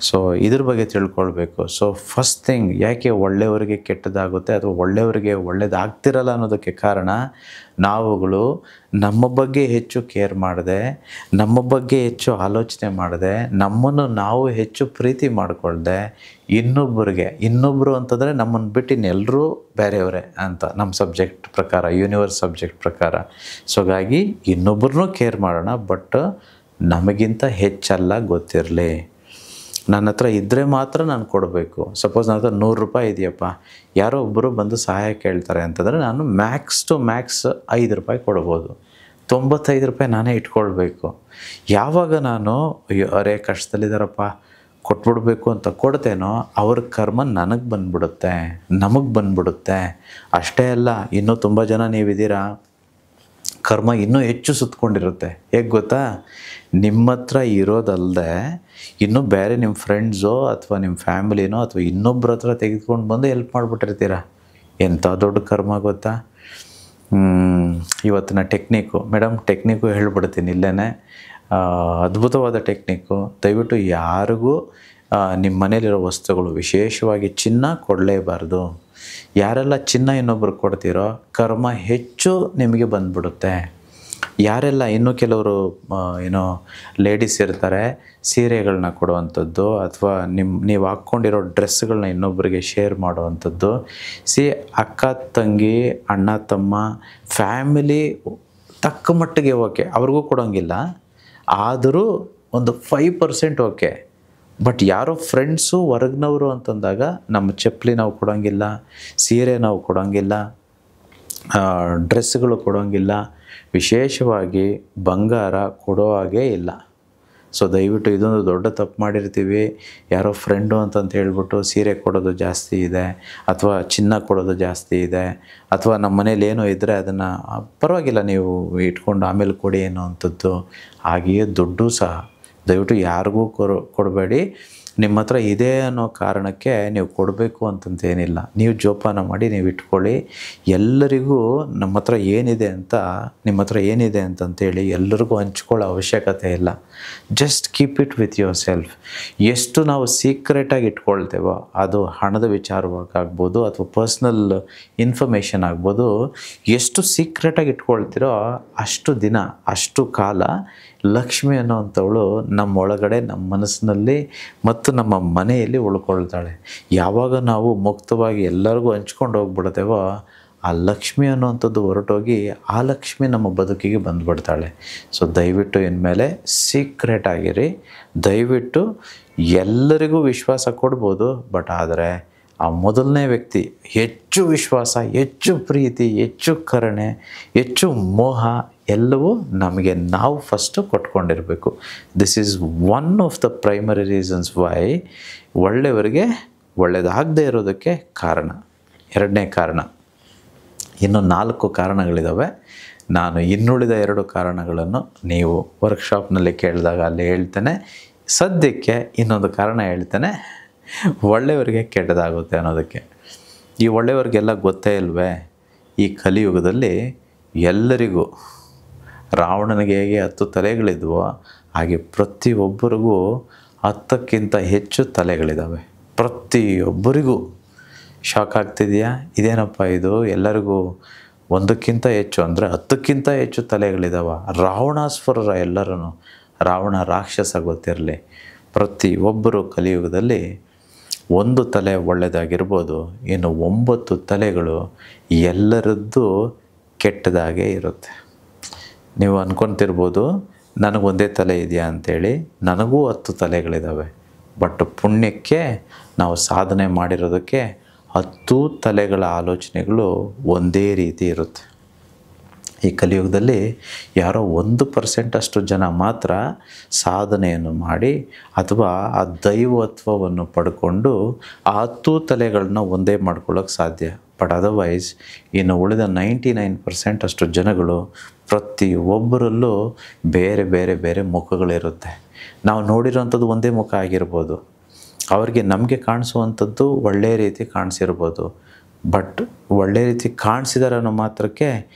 ಸೊ ಇದ್ರ ಬಗ್ಗೆ ತಿಳ್ಕೊಳ್ಬೇಕು. ಸೊ ಫಸ್ಟ್ ಥಿಂಗ್, ಯಾಕೆ ಒಳ್ಳೆಯವರಿಗೆ ಕೆಟ್ಟದಾಗುತ್ತೆ ಅಥವಾ ಒಳ್ಳೆಯವರಿಗೆ ಒಳ್ಳೆಯದಾಗ್ತಿರಲ್ಲ ಅನ್ನೋದಕ್ಕೆ ಕಾರಣ, ನಾವುಗಳು ನಮ್ಮ ಬಗ್ಗೆ ಹೆಚ್ಚು ಕೇರ್ ಮಾಡದೆ, ನಮ್ಮ ಬಗ್ಗೆ ಹೆಚ್ಚು ಆಲೋಚನೆ ಮಾಡದೆ, ನಮ್ಮನ್ನು ನಾವು ಹೆಚ್ಚು ಪ್ರೀತಿ ಮಾಡಿಕೊಳ್ದೆ, ಇನ್ನೊಬ್ಬರು ಅಂತಂದರೆ ನಮ್ಮನ್ನು ಬಿಟ್ಟು ಇನ್ನೆಲ್ಲರೂ ಬೇರೆಯವರೇ ಅಂತ ನಮ್ಮ ಸಬ್ಜೆಕ್ಟ್ ಪ್ರಕಾರ, ಯೂನಿವರ್ಸ್ ಸಬ್ಜೆಕ್ಟ್ ಪ್ರಕಾರ. ಸೊ ಹಾಗಾಗಿ ಇನ್ನೊಬ್ಬರನ್ನೂ ಕೇರ್ ಮಾಡೋಣ, ಬಟ್ ನಮಗಿಂತ ಹೆಚ್ಚಲ್ಲ ಗೊತ್ತಿರಲಿ. ನನ್ನ ಹತ್ರ ಇದ್ದರೆ ಮಾತ್ರ ನಾನು ಕೊಡಬೇಕು. ಸಪೋಸ್ ನನ್ನ ಹತ್ರ 100 ರೂಪಾಯಿ ಇದೆಯಪ್ಪ, ಯಾರೋ ಒಬ್ಬರು ಬಂದು ಸಹಾಯ ಕೇಳ್ತಾರೆ ಅಂತಂದರೆ ನಾನು ಮ್ಯಾಕ್ಸ್ ಟು ಮ್ಯಾಕ್ಸ್ 5 ರೂಪಾಯಿ ಕೊಡ್ಬೋದು. 95 ರೂಪಾಯಿ ನಾನೇ ಇಟ್ಕೊಳ್ಬೇಕು. ಯಾವಾಗ ನಾನು ಅರೇ ಕಷ್ಟದಲ್ಲಿದ್ದಾರಪ್ಪ ಕೊಟ್ಬಿಡ್ಬೇಕು ಅಂತ ಕೊಡ್ತೇನೋ, ಅವ್ರ ಕರ್ಮ ನಮಗೆ ಬಂದ್ಬಿಡುತ್ತೆ. ಅಷ್ಟೇ ಅಲ್ಲ, ಇನ್ನೂ ತುಂಬ ಜನ ನೀವಿದ್ದೀರಾ, ಕರ್ಮ ಇನ್ನೂ ಹೆಚ್ಚು ಸುತ್ತಕೊಂಡಿರುತ್ತೆ. ಹೇಗೆ ಗೊತ್ತಾ? ನಿಮ್ಮ ಹತ್ರ ಇರೋದಲ್ಲದೆ ಇನ್ನೂ ಬೇರೆ ನಿಮ್ಮ ಫ್ರೆಂಡ್ಸೋ ಅಥವಾ ನಿಮ್ಮ ಫ್ಯಾಮಿಲಿನೋ ಅಥವಾ ಇನ್ನೊಬ್ಬರ ಹತ್ರ ತೆಗೆದುಕೊಂಡು ಬಂದು ಹೆಲ್ಪ್ ಮಾಡಿಬಿಟ್ಟಿರ್ತೀರ. ಎಂಥ ದೊಡ್ಡ ಕರ್ಮ ಗೊತ್ತಾ? ಇವತ್ತಿನ ಟೆಕ್ನಿಕ್ಕು ಹೇಳ್ಬಿಡ್ತೀನಿ ಇಲ್ಲೇ. ಅದ್ಭುತವಾದ ಟೆಕ್ನಿಕ್ಕು. ದಯವಿಟ್ಟು ಯಾರಿಗೂ ನಿಮ್ಮ ಮನೇಲಿರೋ ವಸ್ತುಗಳು, ವಿಶೇಷವಾಗಿ ಚಿನ್ನ ಕೊಡಲೇಬಾರ್ದು. ಯಾರೆಲ್ಲ ಚಿನ್ನ ಇನ್ನೊಬ್ರು ಕೊಡ್ತೀರೋ ಕರ್ಮ ಹೆಚ್ಚು ನಿಮಗೆ ಬಂದ್ಬಿಡುತ್ತೆ. ಯಾರೆಲ್ಲ ಇನ್ನೂ ಕೆಲವರು ಲೇಡೀಸ್ ಇರ್ತಾರೆ, ಸೀರೆಗಳನ್ನ ಕೊಡುವಂಥದ್ದು ಅಥವಾ ನೀವು ಹಾಕ್ಕೊಂಡಿರೋ ಡ್ರೆಸ್ಗಳನ್ನ ಇನ್ನೊಬ್ಬರಿಗೆ ಶೇರ್ ಮಾಡುವಂಥದ್ದು. ಅಕ್ಕ ತಂಗಿ, ಅಣ್ಣ ತಮ್ಮ, ಫ್ಯಾಮಿಲಿ ತಕ್ಕ ಮಟ್ಟಿಗೆ ಓಕೆ, ಅವ್ರಿಗೂ ಕೊಡೋಂಗಿಲ್ಲ. ಆದರೂ ಒಂದು 5% ಓಕೆ. ಬಟ್ ಯಾರೋ ಫ್ರೆಂಡ್ಸು ಹೊರಗಿನವರು ಅಂತಂದಾಗ ನಮ್ಮ ಚಪ್ಪಲಿ ನಾವು ಕೊಡೋಂಗಿಲ್ಲ, ಸೀರೆ ನಾವು ಕೊಡೋಂಗಿಲ್ಲ, ಡ್ರೆಸ್ಗಳು ಕೊಡೋಂಗಿಲ್ಲ, ವಿಶೇಷವಾಗಿ ಬಂಗಾರ ಕೊಡೋ ಹಾಗೇ ಇಲ್ಲ. ಸೊ ದಯವಿಟ್ಟು ಇದೊಂದು ದೊಡ್ಡ ತಪ್ಪು ಮಾಡಿರ್ತೀವಿ. ಯಾರೋ ಫ್ರೆಂಡು ಅಂತಂತ ಹೇಳ್ಬಿಟ್ಟು ಸೀರೆ ಕೊಡೋದು ಜಾಸ್ತಿ ಇದೆ, ಅಥವಾ ಚಿನ್ನ ಕೊಡೋದು ಜಾಸ್ತಿ ಇದೆ, ಅಥವಾ ನಮ್ಮ ಮನೇಲಿ ಏನೋ ಇದ್ದರೆ ಅದನ್ನು ಪರವಾಗಿಲ್ಲ ನೀವು ಇಟ್ಕೊಂಡು ಆಮೇಲೆ ಕೊಡಿ ಅನ್ನೋ ಅಂಥದ್ದು. ಹಾಗೆಯೇ ದುಡ್ಡು ಸಹ ದಯವಿಟ್ಟು ಯಾರಿಗೂ ಕೊಡಬೇಡಿ. ನಿಮ್ಮ ಹತ್ರ ಇದೆ ಅನ್ನೋ ಕಾರಣಕ್ಕೆ ನೀವು ಕೊಡಬೇಕು ಅಂತಂತೇನಿಲ್ಲ. ನೀವು ಜೋಪಾನ ಮಾಡಿ ನೀವು ಇಟ್ಕೊಳ್ಳಿ. ಎಲ್ಲರಿಗೂ ನಿಮ್ಮ ಹತ್ರ ಏನಿದೆ ಅಂತಂತೇಳಿ ಎಲ್ಲರಿಗೂ ಹಂಚ್ಕೊಳ್ಳೋ ಅವಶ್ಯಕತೆ ಇಲ್ಲ. Just keep it with your self. ಎಷ್ಟು ನಾವು ಸೀಕ್ರೆಟಾಗಿ ಇಟ್ಕೊಳ್ತೇವೋ, ಅದು ಹಣದ ವಿಚಾರವಾಗ್ಬೋದು ಅಥವಾ ಪರ್ಸ್ನಲ್ ಇನ್ಫಾರ್ಮೇಷನ್ ಆಗ್ಬೋದು, ಎಷ್ಟು ಸೀಕ್ರೆಟಾಗಿ ಇಟ್ಕೊಳ್ತೀರೋ ಅಷ್ಟು ದಿನ, ಅಷ್ಟು ಕಾಲ ಲಕ್ಷ್ಮಿ ಅನ್ನೋವಂಥವಳು ನಮ್ಮೊಳಗಡೆ, ನಮ್ಮ ಮನಸ್ಸಿನಲ್ಲಿ ಮತ್ತು ನಮ್ಮ ಮನೆಯಲ್ಲಿ ಉಳ್ಕೊಳ್ತಾಳೆ. ಯಾವಾಗ ನಾವು ಮುಕ್ತವಾಗಿ ಎಲ್ಲರಿಗೂ ಹಂಚ್ಕೊಂಡು ಹೋಗ್ಬಿಡ್ತೇವೋ, ಆ ಲಕ್ಷ್ಮಿ ಅನ್ನೋವಂಥದ್ದು ಹೊರಟೋಗಿ ಆ ಲಕ್ಷ್ಮಿ ನಮ್ಮ ಬದುಕಿಗೆ ಬಂದುಬಿಡ್ತಾಳೆ. ಸೊ ದಯವಿಟ್ಟು ಇನ್ಮೇಲೆ ಸೀಕ್ರೆಟ್ ಆಗಿರಿ. ದಯವಿಟ್ಟು ಎಲ್ಲರಿಗೂ ವಿಶ್ವಾಸ ಕೊಡ್ಬೋದು, ಬಟ್ ಆದರೆ ಆ ಮೊದಲನೇ ವ್ಯಕ್ತಿ ಹೆಚ್ಚು ವಿಶ್ವಾಸ, ಹೆಚ್ಚು ಪ್ರೀತಿ, ಹೆಚ್ಚು ಕರುಣೆ, ಹೆಚ್ಚು ಮೋಹ ಎಲ್ಲವೂ ನಮಗೆ ನಾವು ಫಸ್ಟು ಕೊಟ್ಕೊಂಡಿರಬೇಕು. This is one of the primary reasons why ಒಳ್ಳೆಯವರಿಗೆ ಒಳ್ಳೆಯದಾಗದೇ ಇರೋದಕ್ಕೆ ಕಾರಣ. ಎರಡನೇ ಕಾರಣ. ಇನ್ನು 4 ಕಾರಣಗಳಿದ್ದಾವೆ. ನಾನು ಇನ್ನುಳಿದ 2 ಕಾರಣಗಳನ್ನು ನೀವು ವರ್ಕ್ಶಾಪ್ನಲ್ಲಿ ಕೇಳಿದಾಗ ಅಲ್ಲಿ ಹೇಳ್ತೇನೆ. ಸದ್ಯಕ್ಕೆ ಇನ್ನೊಂದು ಕಾರಣ ಹೇಳ್ತೇನೆ, ಒಳ್ಳೆಯವರಿಗೆ ಕೆಟ್ಟದಾಗುತ್ತೆ ಅನ್ನೋದಕ್ಕೆ. ಈ ಒಳ್ಳೆಯವರಿಗೆಲ್ಲ ಗೊತ್ತೇ ಇಲ್ವೇ, ಈ ಕಲಿಯುಗದಲ್ಲಿ ಎಲ್ಲರಿಗೂ ರಾವಣನಿಗೆ ಹೇಗೆ 10 ತಲೆಗಳಿದ್ವೋ ಹಾಗೆ ಪ್ರತಿಯೊಬ್ಬರಿಗೂ 10ಕ್ಕಿಂತ ಹೆಚ್ಚು ತಲೆಗಳಿದ್ದಾವೆ. ಪ್ರತಿಯೊಬ್ಬರಿಗೂ. ಶಾಕ್ ಆಗ್ತಿದೆಯಾ? ಇದೇನಪ್ಪ ಇದು, ಎಲ್ಲರಿಗೂ 1ಕ್ಕಿಂತ ಹೆಚ್ಚು ಅಂದರೆ 10ಕ್ಕಿಂತ ಹೆಚ್ಚು ತಲೆಗಳಿದ್ದಾವೆ. ರಾವಣಾಸುರರ ಎಲ್ಲರೂ, ರಾವಣ ರಾಕ್ಷಸ ಗೊತ್ತಿರಲಿ, ಪ್ರತಿಯೊಬ್ಬರು ಕಲಿಯುಗದಲ್ಲಿ 1 ತಲೆ ಒಳ್ಳೆಯದಾಗಿರ್ಬೋದು, ಇನ್ನು 9 ತಲೆಗಳು ಎಲ್ಲರದ್ದು ಕೆಟ್ಟದಾಗೇ ಇರುತ್ತೆ. ನೀವು ಅಂದ್ಕೊತಿರ್ಬೋದು ನನಗೊಂದೇ ತಲೆ ಇದೆಯಾ ಅಂಥೇಳಿ. ನನಗೂ 10 ತಲೆಗಳಿದ್ದಾವೆ. ಬಟ್ ಪುಣ್ಯಕ್ಕೆ ನಾವು ಸಾಧನೆ ಮಾಡಿರೋದಕ್ಕೆ 10 ತಲೆಗಳ ಆಲೋಚನೆಗಳು ಒಂದೇ ರೀತಿ ಇರುತ್ತೆ. ಈ ಕಲಿಯುಗದಲ್ಲಿ ಯಾರೋ 1% ಅಷ್ಟು ಜನ ಮಾತ್ರ ಸಾಧನೆಯನ್ನು ಮಾಡಿ ಅಥವಾ ಆ ದೈವತ್ವವನ್ನು ಪಡ್ಕೊಂಡು ಆ 10 ತಲೆಗಳನ್ನ ಒಂದೇ ಮಾಡ್ಕೊಳ್ಳೋಕೆ ಸಾಧ್ಯ. ಬಟ್ ಅದರ್ವೈಸ್ ಇನ್ನು ಉಳಿದ 99% ಅಷ್ಟು ಜನಗಳು ಪ್ರತಿಯೊಬ್ಬರಲ್ಲೂ ಬೇರೆ ಬೇರೆ ಬೇರೆ ಮುಖಗಳಿರುತ್ತೆ. ನಾವು ನೋಡಿರೋವಂಥದ್ದು ಒಂದೇ ಮುಖ ಆಗಿರ್ಬೋದು, ಅವ್ರಿಗೆ ನಮಗೆ ಕಾಣಿಸುವಂಥದ್ದು ಒಳ್ಳೆಯ ರೀತಿ ಕಾಣಿಸಿರ್ಬೋದು. ಬಟ್ ಒಳ್ಳೆಯ ರೀತಿ ಕಾಣಿಸಿದಾರೆ ಅನ್ನೋ ಮಾತ್ರಕ್ಕೆ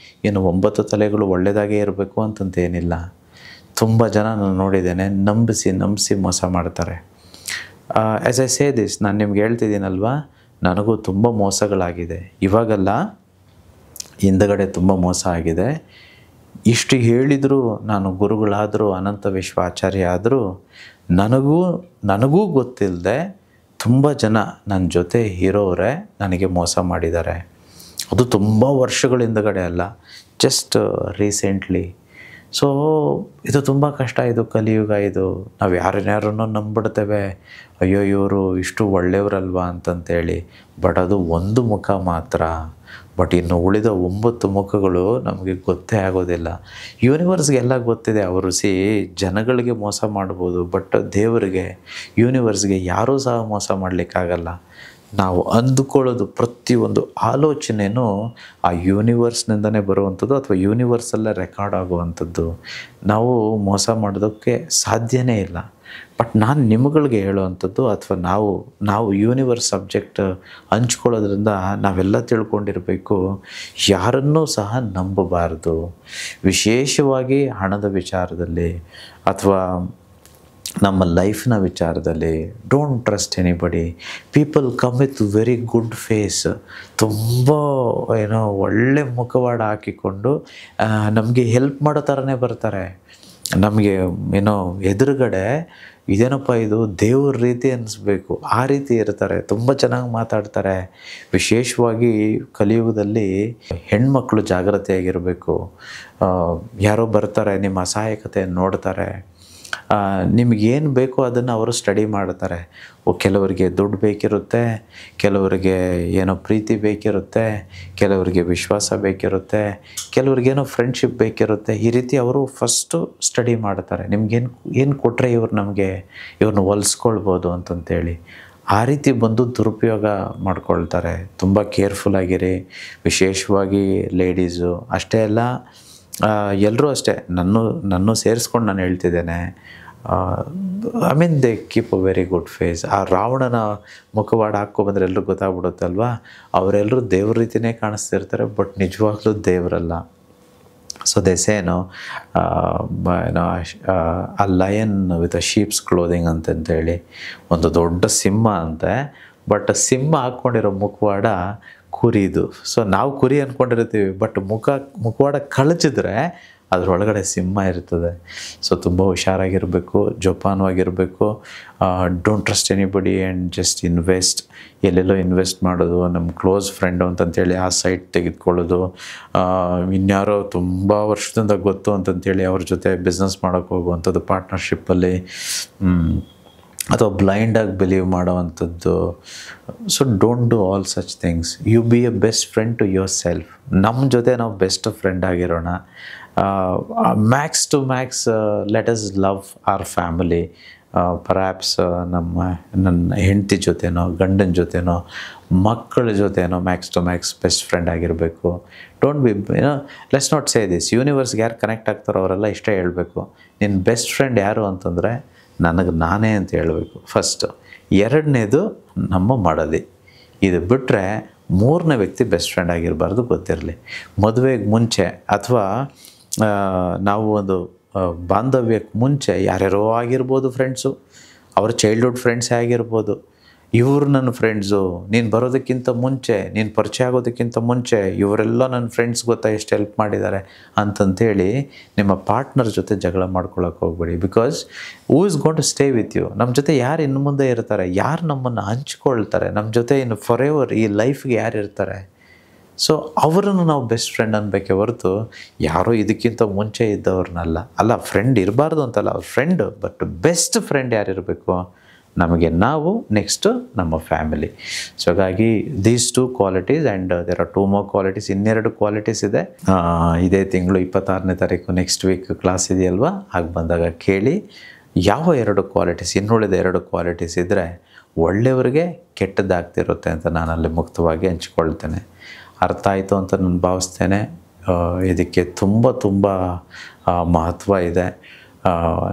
ಇನ್ನು 9 ತಲೆಗಳು ಒಳ್ಳೆಯದಾಗೇ ಇರಬೇಕು ಅಂತಂತೇನಿಲ್ಲ. ತುಂಬ ಜನ ನಾನು ನೋಡಿದ್ದೇನೆ, ನಂಬಿಸಿ ಮೋಸ ಮಾಡ್ತಾರೆ. ಆ್ಯಸ್ ಐ ಸೇ ದಿಸ್, ನಾನು ನಿಮ್ಗೆ ಹೇಳ್ತಿದ್ದೀನಲ್ವ, ನನಗೂ ತುಂಬ ಮೋಸಗಳಾಗಿದೆ. ಇವಾಗಲ್ಲ, ಹಿಂದಗಡೆ ತುಂಬ ಮೋಸ ಆಗಿದೆ. ಇಷ್ಟು ಹೇಳಿದರೂ, ನಾನು ಗುರುಗಳಾದರೂ, ಅನಂತ ವಿಶ್ವ ಆಚಾರ್ಯ ಆದರೂ ನನಗೂ ಗೊತ್ತಿಲ್ಲದೆ ತುಂಬ ಜನ ನನ್ನ ಜೊತೆ ಇರೋರೇ ನನಗೆ ಮೋಸ ಮಾಡಿದ್ದಾರೆ. ಅದು ತುಂಬ ವರ್ಷಗಳ ಹಿಂದಗಡೆ ಅಲ್ಲ, ಜಸ್ಟ್ ರೀಸೆಂಟ್ಲಿ. ಸೊ ಇದು ತುಂಬ ಕಷ್ಟ. ಇದು ಕಲಿಯುಗ. ಇದು ನಾವು ಯಾರನ್ನಾರನ್ನೋ ನಂಬಿಡ್ತೇವೆ, ಅಯ್ಯೋ ಇವರು ಇಷ್ಟು ಒಳ್ಳೆಯವರಲ್ವಾ ಅಂತಂತೇಳಿ. ಬಟ್ ಅದು 1 ಮುಖ ಮಾತ್ರ. ಬಟ್ ಇನ್ನು ಉಳಿದ 9 ಮುಖಗಳು ನಮಗೆ ಗೊತ್ತೇ ಆಗೋದಿಲ್ಲ. ಯೂನಿವರ್ಸ್ಗೆಲ್ಲ ಗೊತ್ತಿದೆ. ಅವರು ಜನಗಳಿಗೆ ಮೋಸ ಮಾಡ್ಬೋದು, ಬಟ್ ದೇವರಿಗೆ, ಯೂನಿವರ್ಸ್ಗೆ ಯಾರೂ ಸಹ ಮೋಸ ಮಾಡಲಿಕ್ಕಾಗಲ್ಲ. ನಾವು ಅಂದುಕೊಳ್ಳೋದು ಪ್ರತಿಯೊಂದು ಆಲೋಚನೆಯೂ ಆ ಯೂನಿವರ್ಸ್ನಿಂದನೇ ಬರುವಂಥದ್ದು ಅಥವಾ ಯೂನಿವರ್ಸಲ್ಲೇ ರೆಕಾರ್ಡ್ ಆಗುವಂಥದ್ದು. ನಾವು ಮೋಸ ಮಾಡೋದಕ್ಕೆ ಸಾಧ್ಯನೇ ಇಲ್ಲ. ಬಟ್ ನಾನು ನಿಮ್ಗಳಿಗೆ ಹೇಳುವಂಥದ್ದು ಅಥವಾ ನಾವು ಯೂನಿವರ್ಸ್ ಸಬ್ಜೆಕ್ಟ್ ಹಂಚ್ಕೊಳ್ಳೋದ್ರಿಂದ ನಾವೆಲ್ಲ ತಿಳ್ಕೊಂಡಿರಬೇಕು, ಯಾರನ್ನೂ ಸಹ ನಂಬಬಾರ್ದು. ವಿಶೇಷವಾಗಿ ಹಣದ ವಿಚಾರದಲ್ಲಿ ಅಥವಾ ನಮ್ಮ ಲೈಫ್ನ ವಿಚಾರದಲ್ಲಿ don't trust anybody. People come with very good face, ತುಂಬ ಒಳ್ಳೆ ಮುಖವಾಡ ಹಾಕಿಕೊಂಡು ನಮಗೆ ಹೆಲ್ಪ್ ಮಾಡೋ ಥರನೇ ಬರ್ತಾರೆ. ನಮಗೆ ಎದುರುಗಡೆ ಇದೇನಪ್ಪ ಇದು ದೇವ್ರ ರೀತಿ ಅನ್ನಿಸ್ಬೇಕು, ಆ ರೀತಿ ಇರ್ತಾರೆ. ತುಂಬ ಚೆನ್ನಾಗಿ ಮಾತಾಡ್ತಾರೆ. ವಿಶೇಷವಾಗಿ ಕಲಿಯುಗದಲ್ಲಿ ಹೆಣ್ಮಕ್ಳು ಜಾಗ್ರತೆಯಾಗಿರಬೇಕು. ಯಾರೋ ಬರ್ತಾರೆ, ನಿಮ್ಮ ಅಸಹಾಯಕತೆಯನ್ನು ನೋಡ್ತಾರೆ, ನಿಮಗೇನು ಬೇಕೋ ಅದನ್ನು ಅವರು ಸ್ಟಡಿ ಮಾಡ್ತಾರೆ. ಕೆಲವರಿಗೆ ದುಡ್ಡು ಬೇಕಿರುತ್ತೆ, ಕೆಲವರಿಗೆ ಏನೋ ಪ್ರೀತಿ ಬೇಕಿರುತ್ತೆ, ಕೆಲವರಿಗೆ ವಿಶ್ವಾಸ ಬೇಕಿರುತ್ತೆ, ಕೆಲವ್ರಿಗೇನೋ ಫ್ರೆಂಡ್ಶಿಪ್ ಬೇಕಿರುತ್ತೆ. ಈ ರೀತಿ ಅವರು ಫಸ್ಟು ಸ್ಟಡಿ ಮಾಡ್ತಾರೆ. ನಿಮ್ಗೇನು ಕೊಟ್ಟರೆ ಇವ್ರನ್ನ ಹೊಲಿಸ್ಕೊಳ್ಬೋದು ಅಂತಂತೇಳಿ. ಆ ರೀತಿ ಬಂದು ದುರುಪಯೋಗ ಮಾಡ್ಕೊಳ್ತಾರೆ. ತುಂಬ ಕೇರ್ಫುಲ್ಲಾಗಿರಿ. ವಿಶೇಷವಾಗಿ ಲೇಡೀಸು ಅಷ್ಟೇ ಅಲ್ಲ, ಎಲ್ಲರೂ ಅಷ್ಟೇ. ನನ್ನೂ ಸೇರಿಸ್ಕೊಂಡು ನಾನು ಹೇಳ್ತಿದ್ದೇನೆ. They keep a very good face. ಆ ರಾವಣನ ಮುಖವಾಡ ಹಾಕ್ಕೊಬಂದ್ರೆ ಎಲ್ಲರೂ ಗೊತ್ತಾಗ್ಬಿಡುತ್ತಲ್ವ, ಅವರೆಲ್ಲರೂ ದೇವ್ರ ರೀತಿಯೇ ಕಾಣಿಸ್ತಿರ್ತಾರೆ, ಬಟ್ ನಿಜವಾಗ್ಲೂ ದೇವರಲ್ಲ. So they say a lion with a sheep's clothing ಅಂತಂತೇಳಿ. ಒಂದು ದೊಡ್ಡ ಸಿಂಹ ಅಂತೆ, ಬಟ್ ಸಿಂಹ ಹಾಕ್ಕೊಂಡಿರೋ ಮುಖವಾಡ ಕುರಿದು. ಸೊ ನಾವು ಕುರಿ ಅಂದ್ಕೊಂಡಿರ್ತೀವಿ, ಬಟ್ ಮುಖವಾಡ ಕಳಚಿದ್ರೆ ಅದರೊಳಗಡೆ ಸಿಂಹ ಇರ್ತದೆ. ಸೊ ತುಂಬ ಹುಷಾರಾಗಿರಬೇಕು, ಜೋಪಾನವಾಗಿರಬೇಕು. Don't trust anybody and just invest. ಎಲ್ಲೆಲ್ಲೋ ಇನ್ವೆಸ್ಟ್ ಮಾಡೋದು, ನಮ್ಮ ಕ್ಲೋಸ್ ಫ್ರೆಂಡು ಅಂತಂತೇಳಿ ಆ ಸೈಟ್ ತೆಗೆದುಕೊಳ್ಳೋದು, ಇನ್ಯಾರೋ ತುಂಬ ವರ್ಷದಿಂದ ಗೊತ್ತು ಅಂತಂತೇಳಿ ಅವ್ರ ಜೊತೆ ಬಿಸ್ನೆಸ್ ಮಾಡೋಕ್ಕೆ ಹೋಗುವಂಥದ್ದು ಪಾರ್ಟ್ನರ್ಶಿಪ್ಪಲ್ಲಿ. ಅಥವಾ ಬ್ಲೈಂಡಾಗಿ ಬಿಲೀವ್ ಮಾಡೋವಂಥದ್ದು. So don't do all such things. You be a best friend to yourself. ನಮ್ಮ ಜೊತೆ ನಾವು ಬೆಸ್ಟ್ ಫ್ರೆಂಡ್ ಆಗಿರೋಣ. Max to max let us love our family. Perhaps ನನ್ನ ಹೆಂಡತಿ ಜೊತೆನೋ, ಗಂಡನ ಜೊತೆನೋ, ಮಕ್ಕಳ ಜೊತೆನೋ max to max best friend ಆಗಿರಬೇಕು. Don't be let's not say this. ಯೂನಿವರ್ಸ್ಗೆ ಯಾರು ಕನೆಕ್ಟ್ ಆಗ್ತಾರೋ ಅವರೆಲ್ಲ ಇಷ್ಟೇ ಹೇಳಬೇಕು, ನಿನ್ನ ಬೆಸ್ಟ್ ಫ್ರೆಂಡ್ ಯಾರು ಅಂತಂದರೆ ನನಗೆ ನಾನೇ ಅಂತ ಹೇಳಬೇಕು ಫಸ್ಟು. ಎರಡನೇದು ನಮ್ಮ ಮಡದಿ. ಇದು ಬಿಟ್ಟರೆ ಮೂರನೇ ವ್ಯಕ್ತಿ ಬೆಸ್ಟ್ ಫ್ರೆಂಡ್ ಆಗಿರಬಾರ್ದು, ಗೊತ್ತಿರಲಿ. ಮದುವೆಗೆ ಮುಂಚೆ ಅಥವಾ ನಾವು ಒಂದು ಬಾಂಧವ್ಯಕ್ಕೆ ಮುಂಚೆ ಯಾರ್ಯಾರೋ ಆಗಿರ್ಬೋದು ಫ್ರೆಂಡ್ಸು, ಅವ್ರ ಚೈಲ್ಡ್ಹುಡ್ ಫ್ರೆಂಡ್ಸೇ ಆಗಿರ್ಬೋದು. ಇವರು ನನ್ನ ಫ್ರೆಂಡ್ಸು, ನೀನು ಬರೋದಕ್ಕಿಂತ ಮುಂಚೆ, ನೀನು ಪರಿಚಯ ಆಗೋದಕ್ಕಿಂತ ಮುಂಚೆ ಇವರೆಲ್ಲ ನನ್ನ ಫ್ರೆಂಡ್ಸ್ ಗೊತ್ತಾ ಎಷ್ಟು ಹೆಲ್ಪ್ ಮಾಡಿದ್ದಾರೆ ಅಂತಂತೇಳಿ ನಿಮ್ಮ ಪಾರ್ಟ್ನರ್ ಜೊತೆ ಜಗಳ ಮಾಡ್ಕೊಳಕ್ಕೆ ಹೋಗ್ಬೇಡಿ. Because who is going to stay with you. ನಮ್ಮ ಜೊತೆ ಯಾರು ಇನ್ನು ಮುಂದೆ ಇರ್ತಾರೆ, ಯಾರು ನಮ್ಮನ್ನು ಹಂಚ್ಕೊಳ್ತಾರೆ, ನಮ್ಮ ಜೊತೆ ಇನ್ನು ಫಾರ್ ಎವರ್ ಈ ಲೈಫ್ಗೆ ಯಾರು ಇರ್ತಾರೆ. ಸೊ ಅವರನ್ನು ನಾವು ಬೆಸ್ಟ್ ಫ್ರೆಂಡ್ ಅನ್ಬೇಕೆ ಹೊರತು ಯಾರೋ ಇದಕ್ಕಿಂತ ಮುಂಚೆ ಇದ್ದವ್ರನ್ನಲ್ಲ. ಅಲ್ಲ, ಫ್ರೆಂಡ್ ಇರಬಾರ್ದು ಅಂತಲ್ಲ, ಅವ್ರ ಫ್ರೆಂಡು. ಬಟ್ ಬೆಸ್ಟ್ ಫ್ರೆಂಡ್ ಯಾರಿರಬೇಕು, ನಮಗೆ ನಾವು, ನೆಕ್ಸ್ಟು ನಮ್ಮ ಫ್ಯಾಮಿಲಿ. ಸೊ ಹಾಗಾಗಿ these 2 qualities and there are 2 more qualities. ಇನ್ನೆರಡು ಕ್ವಾಲಿಟೀಸ್ ಇದೆ. ಇದೇ ತಿಂಗಳು 26ನೇ ತಾರೀಕು ನೆಕ್ಸ್ಟ್ ವೀಕ್ ಕ್ಲಾಸ್ ಇದೆಯಲ್ವಾ, ಆಗ ಬಂದಾಗ ಕೇಳಿ ಯಾವ 2 ಕ್ವಾಲಿಟೀಸ್, ಇನ್ನುಳಿದ 2 ಕ್ವಾಲಿಟೀಸ್ ಇದ್ದರೆ ಒಳ್ಳೆಯವರಿಗೆ ಕೆಟ್ಟದ್ದಾಗ್ತಿರುತ್ತೆ ಅಂತ ನಾನು ಅಲ್ಲಿ ಮುಕ್ತವಾಗಿ ಹಂಚ್ಕೊಳ್ತೇನೆ. ಅರ್ಥ ಆಯಿತು ಅಂತ ನಾನು ಭಾವಿಸ್ತೇನೆ. ಇದಕ್ಕೆ ತುಂಬ ತುಂಬ ಮಹತ್ವ ಇದೆ.